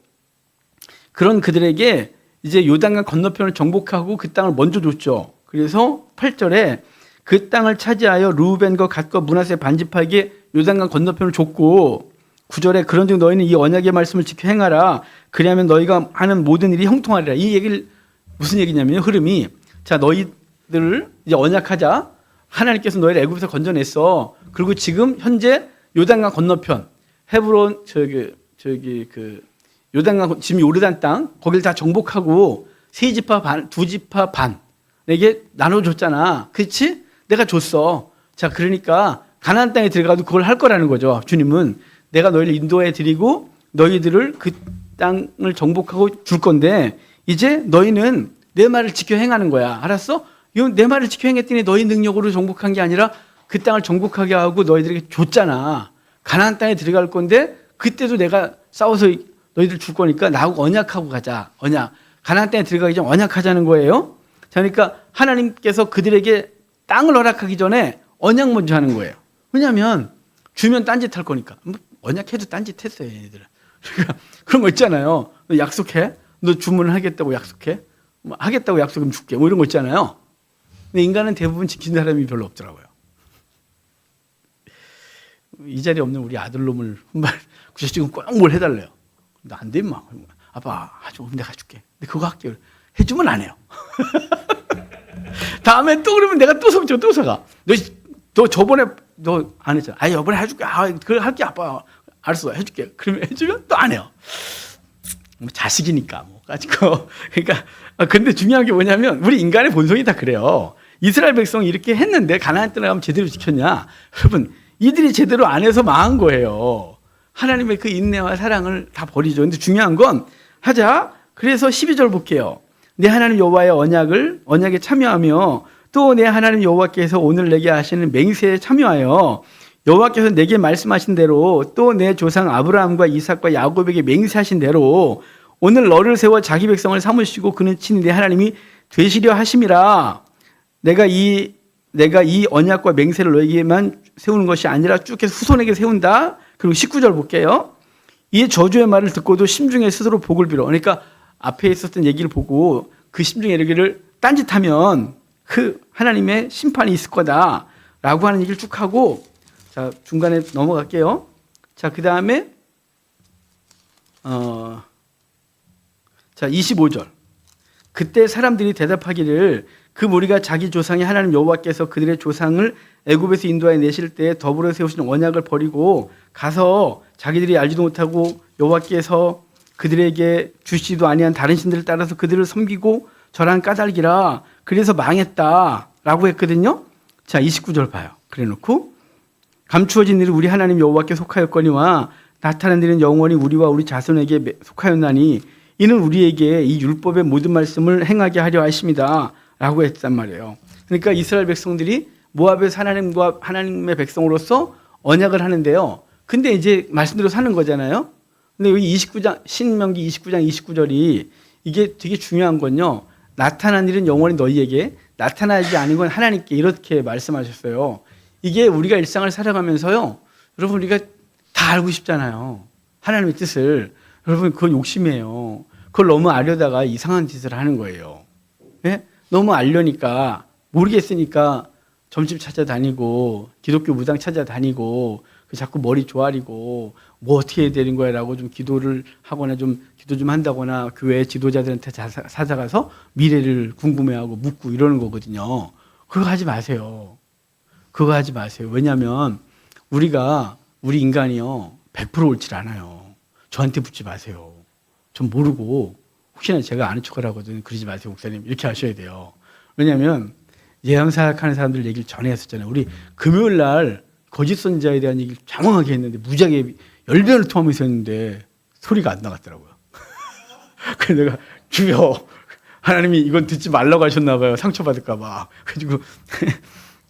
그런 그들에게 이제 요단강 건너편을 정복하고 그 땅을 먼저 줬죠. 그래서 8절에 그 땅을 차지하여 루벤과 갓과 므낫세 반지파에게 요단강 건너편을 줬고 9절에 그런즉 너희는 이 언약의 말씀을 지켜 행하라. 그리하면 너희가 하는 모든 일이 형통하리라. 이 얘기를 무슨 얘기냐면요. 흐름이 자 너희들을 이제 언약하자. 하나님께서 너희를 애굽에서 건져냈어. 그리고 지금 현재 요단강 건너편 헤브론 요단강 지금 요르단 땅 거기를 다 정복하고 세 지파 반, 두 지파 반에게 나눠줬잖아. 그렇지? 내가 줬어. 자 그러니까 가나안 땅에 들어가도 그걸 할 거라는 거죠. 주님은 내가 너희를 인도해 드리고 너희들을 그 땅을 정복하고 줄 건데 이제 너희는 내 말을 지켜 행하는 거야. 알았어? 이건 내 말을 지켜 행했더니 너희 능력으로 정복한 게 아니라 그 땅을 정복하게 하고 너희들에게 줬잖아. 가나안 땅에 들어갈 건데 그때도 내가 싸워서 너희들 줄 거니까 나하고 언약하고 가자. 언약. 가나안 땅에 들어가기 전에 언약하자는 거예요. 자, 그러니까 하나님께서 그들에게 땅을 허락하기 전에 언약 먼저 하는 거예요. 왜냐하면 주면 딴짓할 거니까. 뭐 언약해도 딴짓했어요, 얘네들은. 그러니까 그런 거 있잖아요. 너 약속해. 너 주문을 하겠다고 약속해. 뭐 하겠다고 약속하면 줄게. 뭐 이런 거 있잖아요. 근데 인간은 대부분 지키는 사람이 별로 없더라고요. 이 자리에 없는 우리 아들놈을 그 지금 꼭 뭘 해달래요. 나 안 돼, 임마. 아빠, 하죠. 내가 줄게. 근데 그거 할게요. 해주면 안 해요. 다음에 또 그러면 내가 또 속죠. 또 속아. 너 저번에 너 안 했잖아. 아, 이번에 해줄게. 아, 그래 할게 아빠. 알았어, 해줄게. 그러면 해주면 또 안 해요. 뭐 자식이니까 뭐 가지고. 그러니까 근데 중요한 게 뭐냐면 우리 인간의 본성이 다 그래요. 이스라엘 백성이 이렇게 했는데 가나안 땅에 가면 제대로 지켰냐? 여러분, 이들이 제대로 안 해서 망한 거예요. 하나님의 그 인내와 사랑을 다 버리죠. 근데 중요한 건 하자. 그래서 12절 볼게요. 내 하나님 여호와의 언약에 참여하며 또 내 하나님 여호와께서 오늘 내게 하시는 맹세에 참여하여 여호와께서 내게 말씀하신 대로 또 내 조상 아브라함과 이삭과 야곱에게 맹세하신 대로 오늘 너를 세워 자기 백성을 삼으시고 그는 친히 내 하나님이 되시려 하심이라. 내가 이 언약과 맹세를 너에게만 세우는 것이 아니라 쭉 해서 후손에게 세운다. 그리고 19절 볼게요. 이 저주의 말을 듣고도 심중에 스스로 복을 빌어. 그러니까 앞에 있었던 얘기를 보고 그 심중에 이르기를 딴짓하면 그 하나님의 심판이 있을 거다라고 하는 얘기를 쭉 하고, 자, 중간에 넘어갈게요. 자, 그 다음에 자, 25절. 그때 사람들이 대답하기를 그 무리가 자기 조상의 하나님 여호와께서 그들의 조상을 애굽에서 인도하여 내실 때 더불어 세우신 언약을 버리고 가서 자기들이 알지도 못하고 여호와께서 그들에게 주시지도 아니한 다른 신들을 따라서 그들을 섬기고 절한 까닭이라 그래서 망했다라고 했거든요. 자, 29절 봐요. 그래놓고 감추어진 일은 우리 하나님 여호와께 속하였거니와 나타난 일은 영원히 우리와 우리 자손에게 속하였나니 이는 우리에게 이 율법의 모든 말씀을 행하게 하려 하십니다 라고 했단 말이에요. 그러니까 이스라엘 백성들이 모압의 하나님의 백성으로서 언약을 하는데요. 근데 이제 말씀대로 사는 거잖아요. 근데 여기 29장, 신명기 29장 29절이 이게 되게 중요한 건요. 나타난 일은 영원히 너희에게, 나타나지 않은 건 하나님께, 이렇게 말씀하셨어요. 이게 우리가 일상을 살아가면서요. 여러분, 우리가 다 알고 싶잖아요. 하나님의 뜻을. 여러분, 그건 욕심이에요. 그걸 너무 알려다가 이상한 짓을 하는 거예요. 예? 너무 알려니까, 모르겠으니까 점집 찾아다니고, 기독교 무당 찾아다니고, 자꾸 머리 조아리고, 뭐 어떻게 해야 되는 거야라고 좀 기도를 하거나 좀 기도 좀 한다거나 교회 지도자들한테 찾아가서 미래를 궁금해하고 묻고 이러는 거거든요. 그거 하지 마세요. 그거 하지 마세요. 왜냐하면 우리 인간이요 100% 옳지 않아요. 저한테 묻지 마세요. 전 모르고 혹시나 제가 아는 척을 하거든. 그러지 마세요, 목사님. 이렇게 하셔야 돼요. 왜냐하면 예언사역하는 사람들 얘기를 전에 했었잖아요. 우리 금요일 날 거짓 선지자에 대한 얘기를 장황하게 했는데 무지하게 열변을 토하면서 했는데 소리가 안 나갔더라고요. 그래서 내가 주여, 하나님이 이건 듣지 말라고 하셨나 봐요. 상처받을까 봐. 그래가지고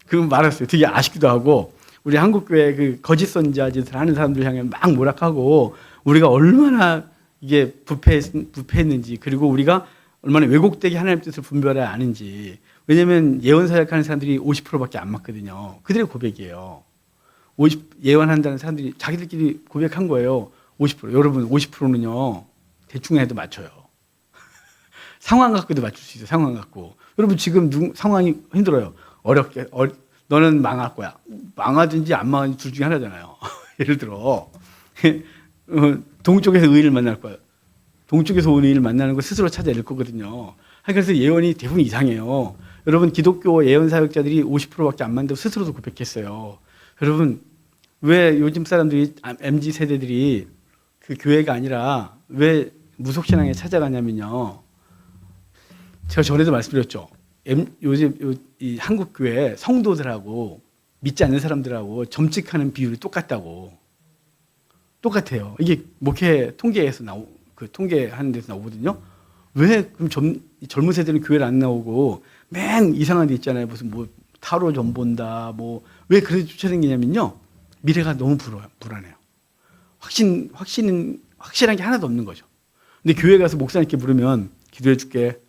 그 말했어요. 되게 아쉽기도 하고, 우리 한국교회 그 거짓 선지자 짓을 하는 사람들 향해 막 모락하고, 우리가 얼마나 이게 부패했는지, 그리고 우리가 얼마나 왜곡되게 하나님 뜻을 분별해야 아는지. 왜냐하면 예언사역하는 사람들이 50%밖에 안 맞거든요. 그들의 고백이에요. 예언한다는 사람들이 자기들끼리 고백한 거예요. 50%. 여러분, 50%는요, 대충 해도 맞춰요. 상황 갖고도 맞출 수 있어요. 상황 갖고. 여러분, 지금 상황이 힘들어요. 어렵게, 너는 망할 거야. 망하든지 안 망하든지 둘 중에 하나잖아요. 예를 들어, 동쪽에서 의인을 만날 거야. 동쪽에서 온 의인을 만나는 거 스스로 찾아낼 거거든요. 그래서 예언이 대부분 이상해요. 여러분, 기독교 예언 사역자들이 50%밖에 안 만든다고 스스로도 고백했어요. 여러분, 왜 요즘 사람들이, MZ 세대들이 그 교회가 아니라 왜 무속신앙에 찾아가냐면요. 제가 전에도 말씀드렸죠. 요즘 이 한국 교회 성도들하고 믿지 않는 사람들하고 점찍하는 비율이 똑같다고. 똑같아요. 이게 목회 통계에서 그 통계하는 데서 나오거든요. 왜 그럼 젊은 세대는 교회를 안 나오고 맨 이상한 데 있잖아요. 무슨 뭐 타로 점 본다. 뭐 왜 그렇게 쫓아다니냐면요. 미래가 너무 불안해요. 확실한 게 하나도 없는 거죠. 근데 교회 가서 목사님께 물으면 기도해 줄게.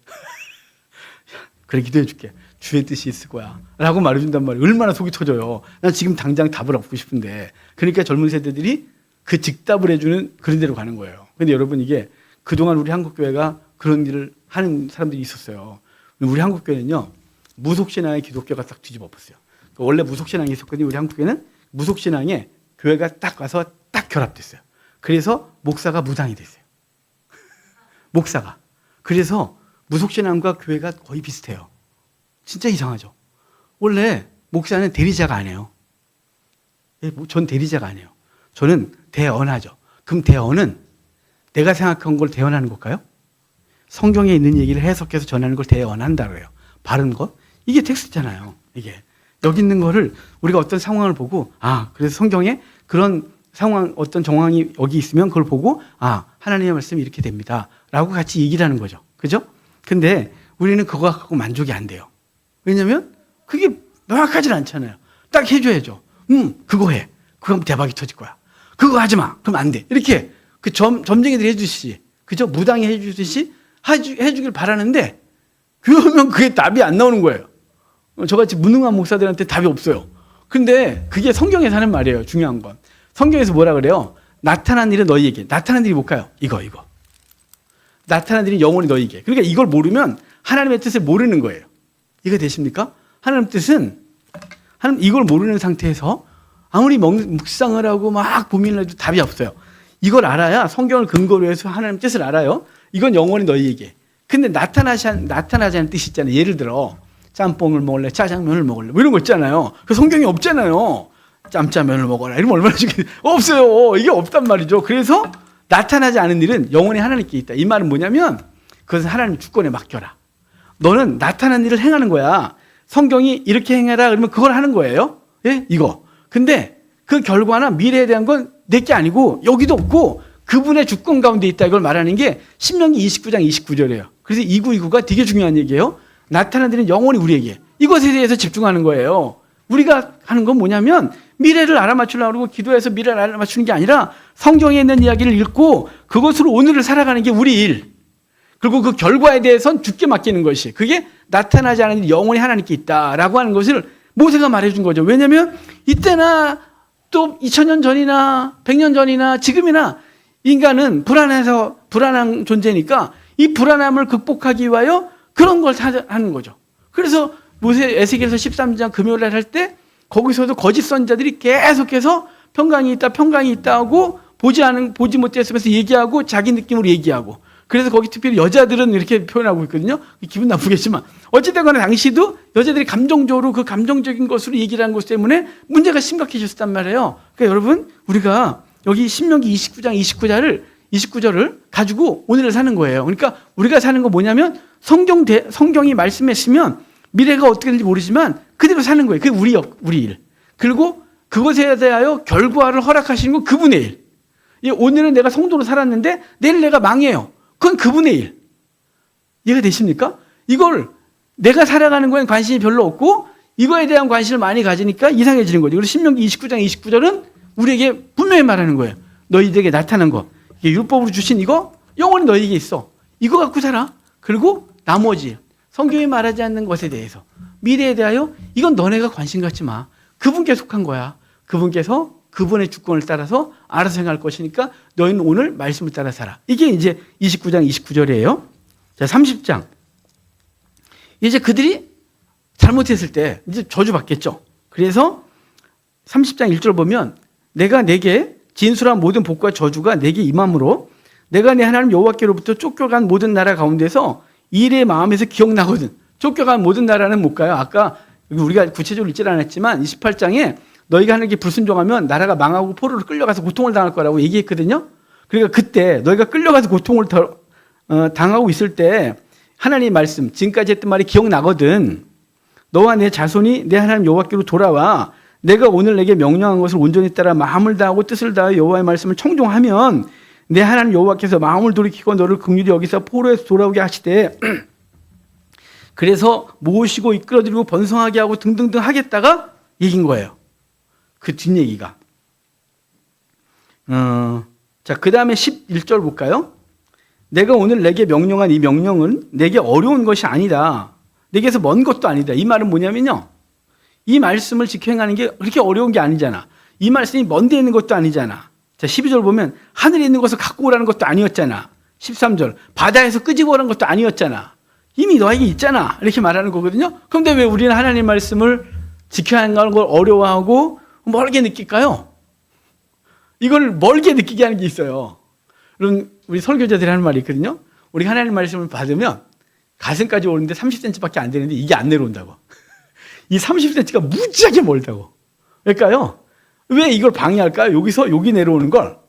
그래 기도해 줄게. 주의 뜻이 있을 거야. 라고 말해준단 말이에요. 얼마나 속이 터져요. 난 지금 당장 답을 얻고 싶은데. 그러니까 젊은 세대들이 그 즉답을 해주는 그런 데로 가는 거예요. 근데 여러분 이게 그동안 우리 한국교회가 그런 일을 하는 사람들이 있었어요. 우리 한국교회는요. 무속신앙의 기독교가 딱 뒤집어 엎었어요. 그러니까 원래 무속신앙이 있었거든요. 우리 한국교회는 무속신앙에 교회가 딱 와서 딱 결합됐어요. 그래서 목사가 무당이 됐어요. 목사가. 그래서 무속신앙과 교회가 거의 비슷해요. 진짜 이상하죠. 원래 목사는 대리자가 아니에요. 전 대리자가 아니에요. 저는 대언하죠. 그럼 대언은 내가 생각한 걸 대언하는 걸까요? 성경에 있는 얘기를 해석해서 전하는 걸 대언한다고 해요. 바른 것? 이게 텍스트잖아요. 이게. 여기 있는 거를 우리가 어떤 상황을 보고 그래서 성경에 그런 상황 어떤 정황이 여기 있으면 그걸 보고 하나님의 말씀이 이렇게 됩니다. 라고 같이 얘기를 하는 거죠. 그죠? 근데 우리는 그거 갖고 만족이 안 돼요. 왜냐면 그게 명확하진 않잖아요. 딱 해줘야죠. 그거 해. 그럼 대박이 터질 거야. 그거 하지 마. 그럼 안 돼. 이렇게 그 점쟁이들이 해주듯이, 그죠? 무당이 해주듯이 해주길 바라는데, 그러면 그게 답이 안 나오는 거예요. 저같이 무능한 목사들한테 답이 없어요. 근데 그게 성경에서 하는 말이에요. 중요한 건. 성경에서 뭐라 그래요? 나타난 일은 너희에게. 나타난 일이 뭘까요? 이거. 나타난 일이 영원히 너희에게. 그러니까 이걸 모르면 하나님의 뜻을 모르는 거예요. 이거 되십니까? 하나님 뜻은, 이걸 모르는 상태에서 아무리 묵상을 하고 막 고민을 해도 답이 없어요. 이걸 알아야 성경을 근거로 해서 하나님 뜻을 알아요. 이건 영원히 너희에게. 근데 나타나지 않는 뜻이 있잖아요. 예를 들어 짬뽕을 먹을래, 짜장면을 먹을래, 뭐 이런 거 있잖아요. 그 성경이 없잖아요. 짬짜면을 먹어라 이러면 얼마나 없어요. 이게 없단 말이죠. 그래서 나타나지 않은 일은 영원히 하나님께 있다. 이 말은 뭐냐면 그것은 하나님 주권에 맡겨라. 너는 나타난 일을 행하는 거야. 성경이 이렇게 행해라 그러면 그걸 하는 거예요. 예? 이거. 근데 그 결과나 미래에 대한 건 내게 아니고 여기도 없고 그분의 주권 가운데 있다. 이걸 말하는 게 신명기 29장 29절이에요. 그래서 2929가 되게 중요한 얘기예요. 나타난 일은 영원히 우리에게. 이것에 대해서 집중하는 거예요. 우리가 하는 건 뭐냐면 미래를 알아맞추려고 그러고 기도해서 미래를 알아맞추는 게 아니라 성경에 있는 이야기를 읽고 그것으로 오늘을 살아가는 게 우리 일. 그리고 그 결과에 대해서는 주께 맡기는 것이. 그게 나타나지 않은 일이 영원히 하나님께 있다라고 하는 것을 모세가 말해준 거죠. 왜냐하면 이때나 또 2000년 전이나 100년 전이나 지금이나 인간은 불안한 존재니까 이 불안함을 극복하기 위하여 그런 걸 하는 거죠. 그래서 모세 에스겔서 13장 금요일날 할 때 거기서도 거짓 선자들이 계속해서 평강이 있다 하고 보지 못했으면서 얘기하고 자기 느낌으로 얘기하고 그래서 거기 특별히 여자들은 이렇게 표현하고 있거든요. 기분 나쁘겠지만 어쨌든 간에 당시도 여자들이 감정적으로 그 감정적인 것으로 얘기를 한 것 때문에 문제가 심각해졌단 말이에요. 그러니까 여러분 우리가 여기 신명기 29절을 가지고 오늘을 사는 거예요. 그러니까 우리가 사는 거 뭐냐면 성경이 말씀했으면 미래가 어떻게 되는지 모르지만 그대로 사는 거예요. 그게 우리 일. 그리고 그것에 대하여 결과를 허락하시는 건 그분의 일. 오늘은 내가 성도로 살았는데 내일 내가 망해요. 그건 그분의 일. 이해가 되십니까? 이걸 내가 살아가는 거에 관심이 별로 없고 이거에 대한 관심을 많이 가지니까 이상해지는 거죠. 그래서 신명기 29장 29절은 우리에게 분명히 말하는 거예요. 너희들에게 나타난 거. 이게 율법으로 주신 이거 영원히 너희에게 있어. 이거 갖고 살아. 그리고 나머지 성경이 말하지 않는 것에 대해서 미래에 대하여 이건 너네가 관심 갖지 마. 그분께 속한 거야. 그분께서 그분의 주권을 따라서 알아서 행할 것이니까 너희는 오늘 말씀을 따라 살아. 이게 이제 29장 29절이에요. 자, 30장. 이제 그들이 잘못했을 때 이제 저주받겠죠. 그래서 30장 1절 보면 내가 내게 진술한 모든 복과 저주가 내게 임함으로 내가 내 하나님 여호와께로부터 쫓겨간 모든 나라 가운데서 일의 마음에서 기억나거든. 쫓겨간 모든 나라는 뭘까요? 아까 우리가 구체적으로 읽지 않았지만 28장에 너희가 하나님께 불순종하면 나라가 망하고 포로로 끌려가서 고통을 당할 거라고 얘기했거든요. 그러니까 그때 너희가 끌려가서 고통을 당하고 있을 때 하나님의 말씀 지금까지 했던 말이 기억나거든. 너와 내 자손이 내 하나님 여호와께로 돌아와 내가 오늘 내게 명령한 것을 온전히 따라 마음을 다하고 뜻을 다하여 여호와의 말씀을 청종하면 내 하나님 여호와께서 마음을 돌이키고 너를 긍휼히 여기서 포로에서 돌아오게 하시되 그래서 모으시고 이끌어들이고 번성하게 하고 등등등 하겠다가 얘긴 거예요. 그 뒷얘기가. 자, 그 다음에 11절 볼까요? 내가 오늘 내게 명령한 이 명령은 내게 어려운 것이 아니다. 내게서 먼 것도 아니다. 이 말은 뭐냐면요. 이 말씀을 지켜 행하는 게 그렇게 어려운 게 아니잖아. 이 말씀이 먼 데 있는 것도 아니잖아. 자, 12절 보면 하늘에 있는 것을 갖고 오라는 것도 아니었잖아. 13절 바다에서 끄집어 오라는 것도 아니었잖아. 이미 너에게 있잖아. 이렇게 말하는 거거든요. 그런데 왜 우리는 하나님 말씀을 지켜야 하는 걸 어려워하고 멀게 느낄까요? 이걸 멀게 느끼게 하는 게 있어요. 그럼 우리 설교자들이 하는 말이 있거든요. 우리 하나님 말씀을 받으면 가슴까지 오는데 30cm밖에 안 되는데 이게 안 내려온다고. 이 30cm가 무지하게 멀다고. 그러니까요. 왜 이걸 방해할까요? 여기서 여기 내려오는 걸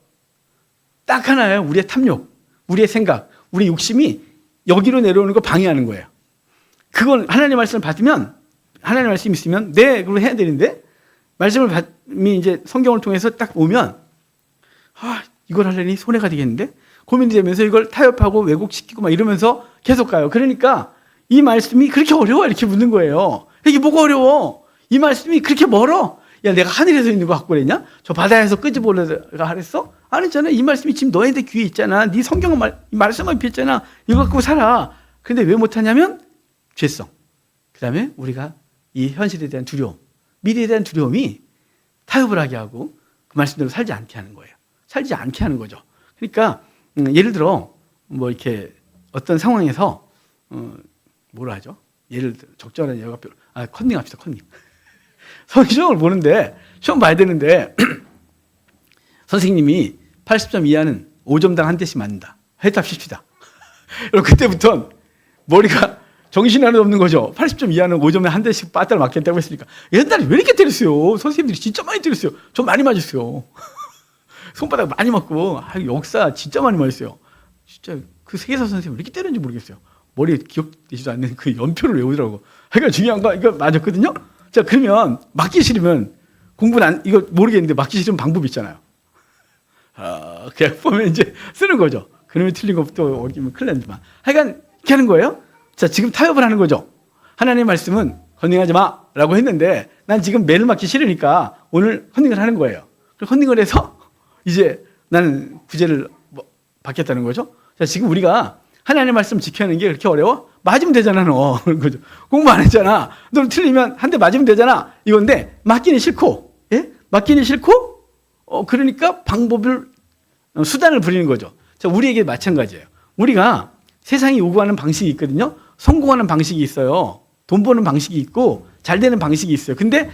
딱 하나예요. 우리의 탐욕, 우리의 생각, 우리 욕심이 여기로 내려오는 걸 방해하는 거예요. 그걸 하나님 말씀을 받으면 하나님 말씀이 있으면 네, 그걸 해야 되는데 말씀을 받으면 이제 성경을 통해서 딱 오면 이걸 하려니 손해가 되겠는데 고민이 되면서 이걸 타협하고 왜곡시키고 막 이러면서 계속 가요. 그러니까 이 말씀이 그렇게 어려워 이렇게 묻는 거예요. 이게 뭐가 어려워? 이 말씀이 그렇게 멀어? 야, 내가 하늘에서 있는 거 갖고 그랬냐? 저 바다에서 끄집어내가 하랬어? 아니잖아. 이 말씀이 지금 너희한테 귀에 있잖아. 네 성경 말씀만 폈잖아. 이거 갖고 살아. 근데 왜 못하냐면 죄성. 그 다음에 우리가 이 현실에 대한 두려움, 미래에 대한 두려움이 타협을 하게 하고 그 말씀대로 살지 않게 하는 거예요. 살지 않게 하는 거죠. 그러니까 예를 들어 뭐 이렇게 어떤 상황에서 뭐라 하죠? 예를 들어 적절한 예가 컨닝 합시다. 컨닝. 시험을 보는데 시험 봐야 되는데 선생님이 80점 이하는 5점당 한 대씩 맞는다. 해답십시다. 그럼 그때부터 머리가 정신이 하나도 없는 거죠. 80점 이하는 5점에 한 대씩 빠따를 맞겠다고 했으니까 옛날에 왜 이렇게 때렸어요? 선생님들이 진짜 많이 때렸어요. 저 많이 맞았어요. 손바닥 많이 맞고 역사 진짜 많이 맞았어요. 진짜 그 세계사 선생님 왜 이렇게 때렸는지 모르겠어요. 머리에 기억되지도 않는 그 연표를 외우더라고. 그러니까 중요한 거 이거 맞았거든요. 자, 그러면 맞기 싫으면 공부는 이거 모르겠는데 맞기 싫으면 방법이 있잖아요. 그냥 보면 이제 쓰는 거죠. 그놈이 틀린 것부터 어기면 큰일 나지만. 하여간 이렇게 하는 거예요. 자, 지금 타협을 하는 거죠. 하나님의 말씀은 컨닝하지 마라고 했는데 난 지금 매를 맞기 싫으니까 오늘 컨닝을 하는 거예요. 컨닝을 해서 이제 나는 구제를 받겠다는 거죠. 자, 지금 우리가 하나님의 말씀 지켜내는 게 그렇게 어려워? 맞으면 되잖아, 너. 그런 거죠. 공부 안 했잖아. 너 틀리면 한 대 맞으면 되잖아. 이건데, 맞기는 싫고, 예? 맞기는 싫고, 그러니까 방법을, 수단을 부리는 거죠. 자, 우리에게 마찬가지예요. 우리가 세상이 요구하는 방식이 있거든요. 성공하는 방식이 있어요. 돈 버는 방식이 있고, 잘 되는 방식이 있어요. 근데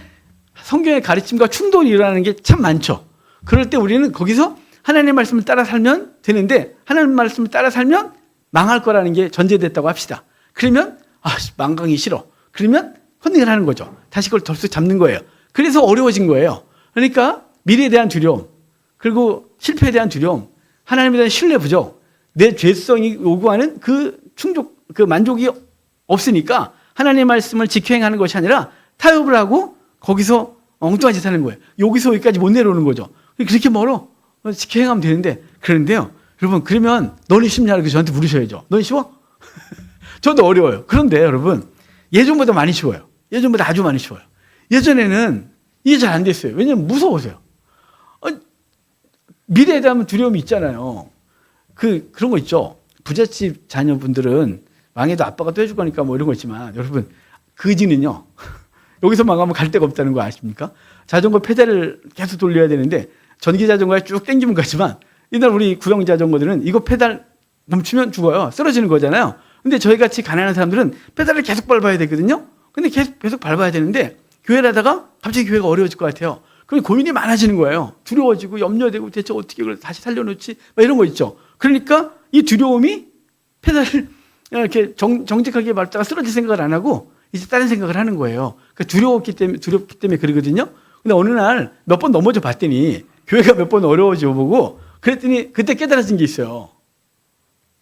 성경의 가르침과 충돌이 일어나는 게 참 많죠. 그럴 때 우리는 거기서 하나님의 말씀을 따라 살면 되는데, 하나님의 말씀을 따라 살면 망할 거라는 게 전제됐다고 합시다. 그러면 망강이 싫어. 그러면 컨닝을 하는 거죠. 다시 그걸 덜썩 잡는 거예요. 그래서 어려워진 거예요. 그러니까 미래에 대한 두려움, 그리고 실패에 대한 두려움, 하나님에 대한 신뢰 부족, 내 죄성이 요구하는 그 충족, 그 만족이 없으니까 하나님의 말씀을 지켜 행하는 것이 아니라 타협을 하고 거기서 엉뚱한 짓 하는 거예요. 여기서 여기까지 못 내려오는 거죠. 그렇게 멀어. 지켜 행하면 되는데. 그런데요. 여러분, 그러면 너는 쉽냐고 저한테 물으셔야죠. 너는 쉬워? 저도 어려워요. 그런데 여러분, 예전보다 많이 쉬워요. 예전보다 아주 많이 쉬워요. 예전에는 이해 잘 안 됐어요. 왜냐면 무서워서요. 미래에 대한 두려움이 있잖아요. 그런 거 있죠. 부잣집 자녀분들은 망해도 아빠가 또 해줄 거니까 뭐 이런 거 있지만 여러분, 그지는요. 여기서 망하면 갈 데가 없다는 거 아십니까? 자전거 페달을 계속 돌려야 되는데 전기 자전거에 쭉 당기면 가지만 옛날 우리 구형 자전거들은 이거 페달 멈추면 죽어요. 쓰러지는 거잖아요. 근데 저희같이 가난한 사람들은 페달을 계속 밟아야 되거든요. 근데 계속 밟아야 되는데 교회를 하다가 갑자기 교회가 어려워질 것 같아요. 그럼 고민이 많아지는 거예요. 두려워지고 염려되고 대체 어떻게 이걸 다시 살려놓지? 막 이런 거 있죠. 그러니까 이 두려움이 페달을 이렇게 정직하게 밟다가 쓰러질 생각을 안 하고 이제 다른 생각을 하는 거예요. 그러니까 두렵기 때문에 그러거든요. 근데 어느 날 몇 번 넘어져 봤더니 교회가 몇 번 어려워져 보고 그랬더니 그때 깨달아진 게 있어요.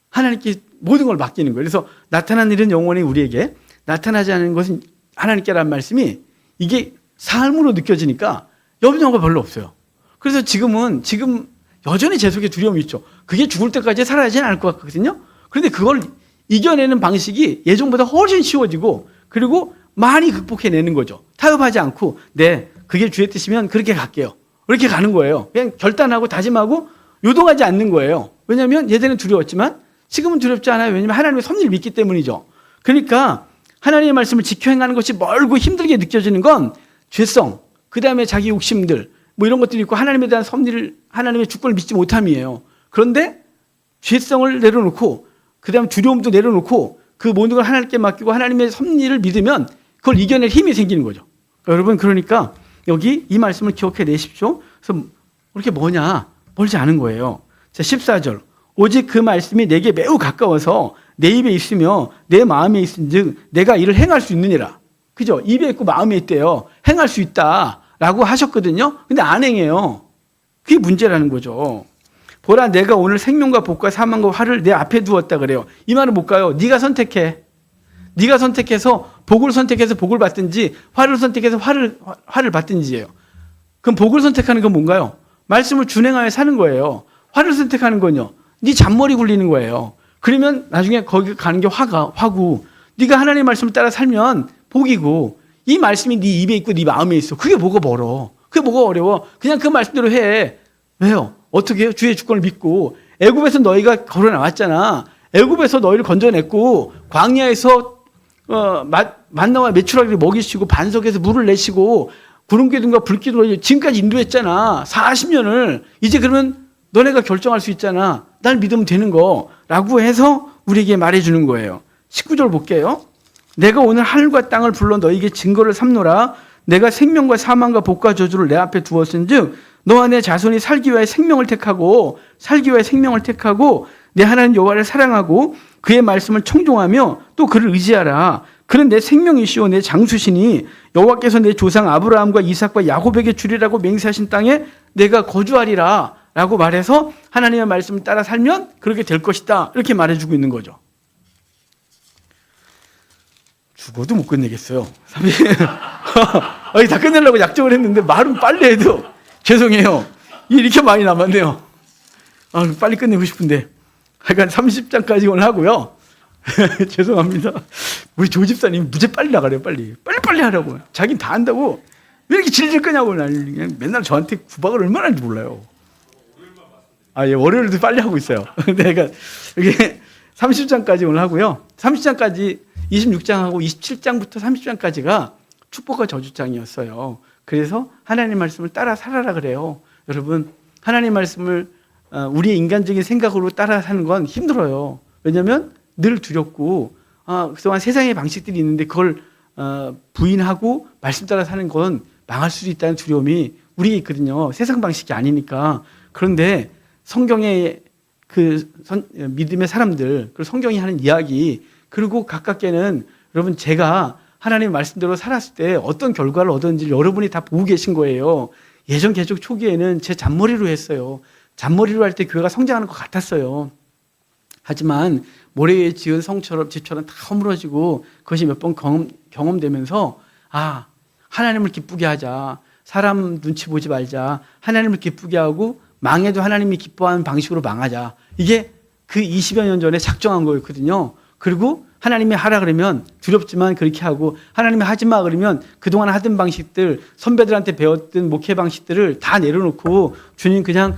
하나님께 모든 걸 맡기는 거예요. 그래서 나타난 일은 영원히 우리에게 나타나지 않은 것은 하나님께라는 말씀이 이게 삶으로 느껴지니까 염려가 별로 없어요. 그래서 지금 여전히 제 속에 두려움이 있죠. 그게 죽을 때까지 살아야지 않을 것 같거든요. 그런데 그걸 이겨내는 방식이 예전보다 훨씬 쉬워지고 그리고 많이 극복해내는 거죠. 타협하지 않고 네, 그게 주의 뜻이면 그렇게 갈게요. 그렇게 가는 거예요. 그냥 결단하고 다짐하고 요동하지 않는 거예요. 왜냐하면 예전에는 두려웠지만 지금은 두렵지 않아요. 왜냐하면 하나님의 섭리를 믿기 때문이죠. 그러니까 하나님의 말씀을 지켜 행하는 것이 멀고 힘들게 느껴지는 건 죄성, 그 다음에 자기 욕심들 뭐 이런 것들이 있고 하나님에 대한 섭리를 하나님의 주권을 믿지 못함이에요. 그런데 죄성을 내려놓고 그 다음에 두려움도 내려놓고 그 모든 걸 하나님께 맡기고 하나님의 섭리를 믿으면 그걸 이겨낼 힘이 생기는 거죠. 여러분 그러니까 여기 이 말씀을 기억해 내십시오. 그래서 그렇게 뭐냐? 멀지 않은 거예요. 자, 14절. 오직 그 말씀이 내게 매우 가까워서 내 입에 있으며 내 마음에 있은즉 내가 이를 행할 수 있느니라. 그죠? 입에 있고 마음에 있대요. 행할 수 있다라고 하셨거든요. 근데 안 행해요. 그게 문제라는 거죠. 보라 내가 오늘 생명과 복과 사망과 화를 내 앞에 두었다 그래요. 이 말은 뭘까요? 네가 선택해. 네가 선택해서 복을 선택해서 복을 받든지 화를 선택해서 화를 받든지예요. 그럼 복을 선택하는 건 뭔가요? 말씀을 준행하여 사는 거예요. 화를 선택하는 건요. 네 잔머리 굴리는 거예요. 그러면 나중에 거기 가는 게 화고 네가 하나님의 말씀을 따라 살면 복이고 이 말씀이 네 입에 있고 네 마음에 있어. 그게 뭐가 멀어. 그게 뭐가 어려워. 그냥 그 말씀대로 해. 왜요? 어떻게 해요? 주의 주권을 믿고 애굽에서 너희가 걸어 나왔잖아. 애굽에서 너희를 건져냈고 광야에서 만나와 메추라기를 먹이시고 반석에서 물을 내시고 구름기둥과 불기둥으로 지금까지 인도했잖아. 40년을. 이제 그러면 너네가 결정할 수 있잖아. 날 믿으면 되는 거라고 해서 우리에게 말해주는 거예요. 19절 볼게요. 내가 오늘 하늘과 땅을 불러 너에게 증거를 삼노라. 내가 생명과 사망과 복과 저주를 내 앞에 두었은즉 너와 내 자손이 살기 위하여 생명을 택하고 내 하나님 여호와를 사랑하고 그의 말씀을 청종하며 또 그를 의지하라. 그는 내 생명이시오 내 장수시니 여호와께서 내 조상 아브라함과 이삭과 야곱에게 주리라고 맹세하신 땅에 내가 거주하리라 라고 말해서 하나님의 말씀을 따라 살면 그렇게 될 것이다 이렇게 말해주고 있는 거죠. 죽어도 못 끝내겠어요. 다 끝내려고 약정을 했는데 말은 빨리 해도 죄송해요. 이렇게 많이 남았네요. 빨리 끝내고 싶은데 하여간 30장까지 오늘 하고요. 죄송합니다. 우리 조 집사님 무지 빨리 나가래요. 빨리 하라고. 자기는 다 한다고 왜 이렇게 질질 끄냐고. 그냥 맨날 저한테 구박을 얼마나 하는지 몰라요. 예, 월요일도 빨리 하고 있어요. 내가 이게 30장까지 오늘 하고요. 30장까지 26장하고 27장부터 30장까지가 축복과 저주장이었어요. 그래서 하나님 말씀을 따라 살아라 그래요. 여러분 하나님 말씀을 우리의 인간적인 생각으로 따라 사는 건 힘들어요. 왜냐하면 늘 두렵고 그동안 세상의 방식들이 있는데 그걸 부인하고 말씀 따라 사는 건 망할 수도 있다는 두려움이 우리에 있거든요. 세상 방식이 아니니까. 그런데 성경의 믿음의 사람들, 그리고 성경이 하는 이야기, 그리고 가깝게는 여러분 제가 하나님의 말씀대로 살았을 때 어떤 결과를 얻었는지 여러분이 다 보고 계신 거예요. 예전 개척 초기에는 제 잔머리로 했어요. 잔머리로 할 때 교회가 성장하는 것 같았어요. 하지만 모래 위에 지은 집처럼 다 허물어지고 그것이 몇 번 경험되면서 하나님을 기쁘게 하자. 사람 눈치 보지 말자. 하나님을 기쁘게 하고 망해도 하나님이 기뻐하는 방식으로 망하자. 이게 그 20여 년 전에 작정한 거였거든요. 그리고 하나님이 하라 그러면 두렵지만 그렇게 하고 하나님이 하지 마 그러면 그동안 하던 방식들 선배들한테 배웠던 목회 방식들을 다 내려놓고 주님 그냥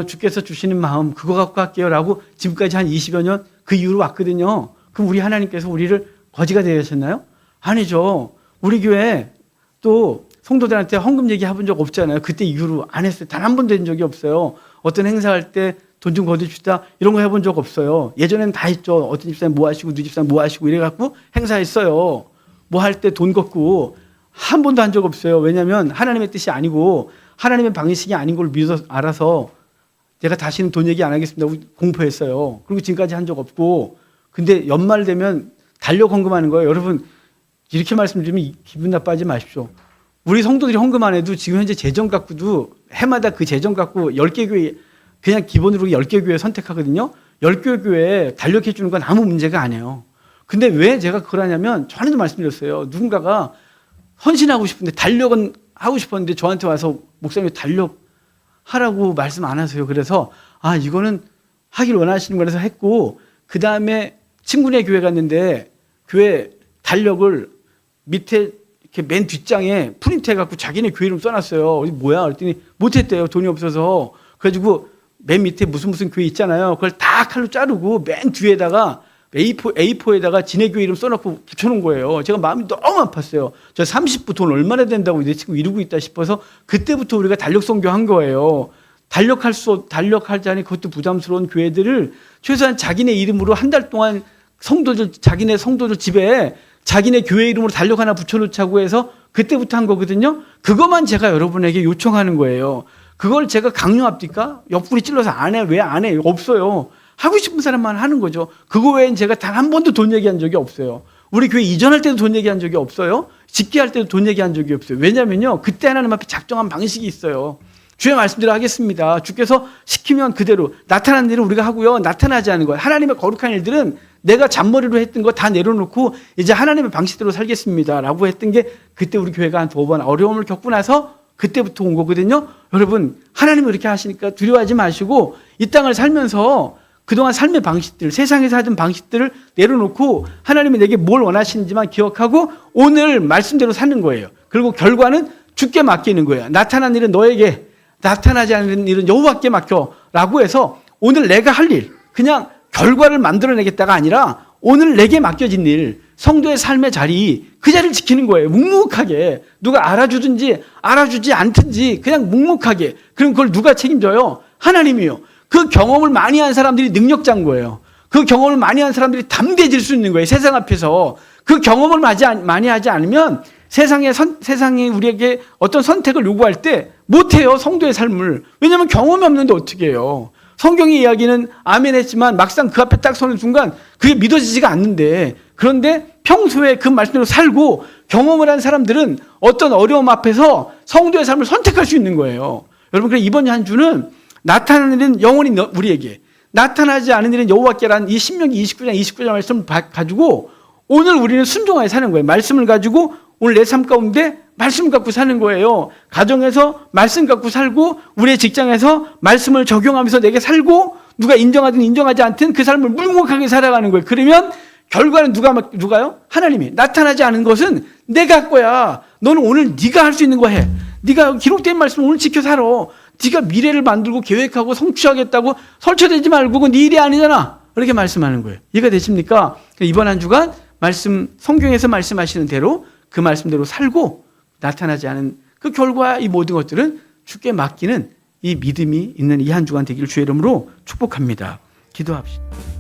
주께서 주시는 마음 그거 갖고 할게요 라고 지금까지 한 20여 년 그 이후로 왔거든요. 그럼 우리 하나님께서 우리를 거지가 되게 하셨나요? 아니죠. 우리 교회 또 성도들한테 헌금 얘기 해본 적 없잖아요. 그때 이후로 안 했어요. 단 한 번도 된 적이 없어요. 어떤 행사할 때 돈 좀 거둬주시다 이런 거 해본 적 없어요. 예전에는 다 했죠. 어떤 집사님 뭐 하시고 누 집사님 뭐 하시고 이래갖고 행사했어요. 뭐 할 때 돈 걷고 한 번도 한 적 없어요. 왜냐하면 하나님의 뜻이 아니고 하나님의 방식이 아닌 걸 믿어서 알아서 제가 다시는 돈 얘기 안 하겠습니다. 공포했어요. 그리고 지금까지 한 적 없고 근데 연말 되면 달력 헌금하는 거예요. 여러분 이렇게 말씀드리면 기분 나빠하지 마십시오. 우리 성도들이 헌금 안 해도 지금 현재 재정 갖고도 해마다 그 재정 갖고 10개 교회 그냥 기본으로 10개 교회 선택하거든요. 10개 교회에 달력해 주는 건 아무 문제가 아니에요. 근데 왜 제가 그걸 하냐면 전에도 말씀드렸어요. 누군가가 헌신하고 싶은데 달력은 하고 싶었는데 저한테 와서 목사님 달력하라고 말씀 안 하세요. 그래서 이거는 하길 원하시는 거라서 했고, 그 다음에 친구네 교회 갔는데 교회 달력을 밑에 이렇게 맨 뒷장에 프린트해갖고 자기네 교회 이름 써놨어요. 뭐야? 그랬더니 못했대요. 돈이 없어서. 그래가지고 맨 밑에 무슨 교회 있잖아요. 그걸 다 칼로 자르고 맨 뒤에다가 A4에다가 지네 교회 이름 써놓고 붙여놓은 거예요. 제가 마음이 너무 아팠어요. 저 30부 돈 얼마나 된다고 내 친구 이러고 있다 싶어서 그때부터 우리가 달력 선교한 거예요. 달력하자니 그것도 부담스러운 교회들을 최소한 자기네 이름으로 한 달 동안 자기네 성도들 집에 자기네 교회 이름으로 달력 하나 붙여놓자고 해서 그때부터 한 거거든요. 그것만 제가 여러분에게 요청하는 거예요. 그걸 제가 강요합니까? 옆구리 찔러서 안 해. 왜 안 해? 없어요. 하고 싶은 사람만 하는 거죠. 그거 외엔 제가 단 한 번도 돈 얘기한 적이 없어요. 우리 교회 이전할 때도 돈 얘기한 적이 없어요. 집계할 때도 돈 얘기한 적이 없어요. 왜냐면요, 그때 하나님 앞에 작정한 방식이 있어요. 주의 말씀대로 하겠습니다. 주께서 시키면 그대로 나타나는 일은 우리가 하고요, 나타나지 않은 것, 하나님의 거룩한 일들은 내가 잔머리로 했던 거 다 내려놓고 이제 하나님의 방식대로 살겠습니다 라고 했던 게 그때 우리 교회가 한 2번 어려움을 겪고 나서 그때부터 온 거거든요. 여러분, 하나님이 그렇게 하시니까 두려워하지 마시고 이 땅을 살면서 그동안 삶의 방식들, 세상에서 하던 방식들을 내려놓고 하나님이 내게 뭘 원하시는지만 기억하고 오늘 말씀대로 사는 거예요. 그리고 결과는 주께 맡기는 거예요. 나타난 일은 너에게, 나타나지 않는 일은 여호와께 맡겨라고 해서 오늘 내가 할 일, 그냥 결과를 만들어내겠다가 아니라 오늘 내게 맡겨진 일, 성도의 삶의 자리, 그 자리를 지키는 거예요. 묵묵하게. 누가 알아주든지 알아주지 않든지 그냥 묵묵하게. 그럼 그걸 누가 책임져요? 하나님이요. 그 경험을 많이 한 사람들이 능력자인 거예요. 그 경험을 많이 한 사람들이 담대해질 수 있는 거예요. 세상 앞에서. 그 경험을 많이 하지 않으면 세상이 우리에게 어떤 선택을 요구할 때 못해요. 성도의 삶을. 왜냐하면 경험이 없는데 어떻게 해요. 성경의 이야기는 아멘 했지만 막상 그 앞에 딱 서는 순간 그게 믿어지지가 않는데, 그런데 평소에 그 말씀대로 살고 경험을 한 사람들은 어떤 어려움 앞에서 성도의 삶을 선택할 수 있는 거예요. 여러분, 그래서 이번 한 주는 나타나는 일은 영원히 우리에게, 나타나지 않은 일은 여호와께라는 이 신명기 29장 말씀을 가지고 오늘 우리는 순종하여 사는 거예요. 말씀을 가지고 오늘 내 삶 가운데 말씀 갖고 사는 거예요. 가정에서 말씀 갖고 살고 우리의 직장에서 말씀을 적용하면서 내게 살고 누가 인정하든 인정하지 않든 그 삶을 묵묵하게 살아가는 거예요. 그러면 결과는 누가요? 하나님이. 나타나지 않은 것은 내가 할 거야. 너는 오늘 네가 할 수 있는 거 해. 네가 기록된 말씀 오늘 지켜 살아. 네가 미래를 만들고 계획하고 성취하겠다고 설쳐대지 말고 그건 네 일이 아니잖아. 그렇게 말씀하는 거예요. 이해가 되십니까? 이번 한 주간 성경에서 말씀하시는 대로 그 말씀대로 살고 나타나지 않은 그 결과, 이 모든 것들은 주께 맡기는 이 믿음이 있는 이 한 주간 되기를 주의 이름으로 축복합니다. 기도합시다.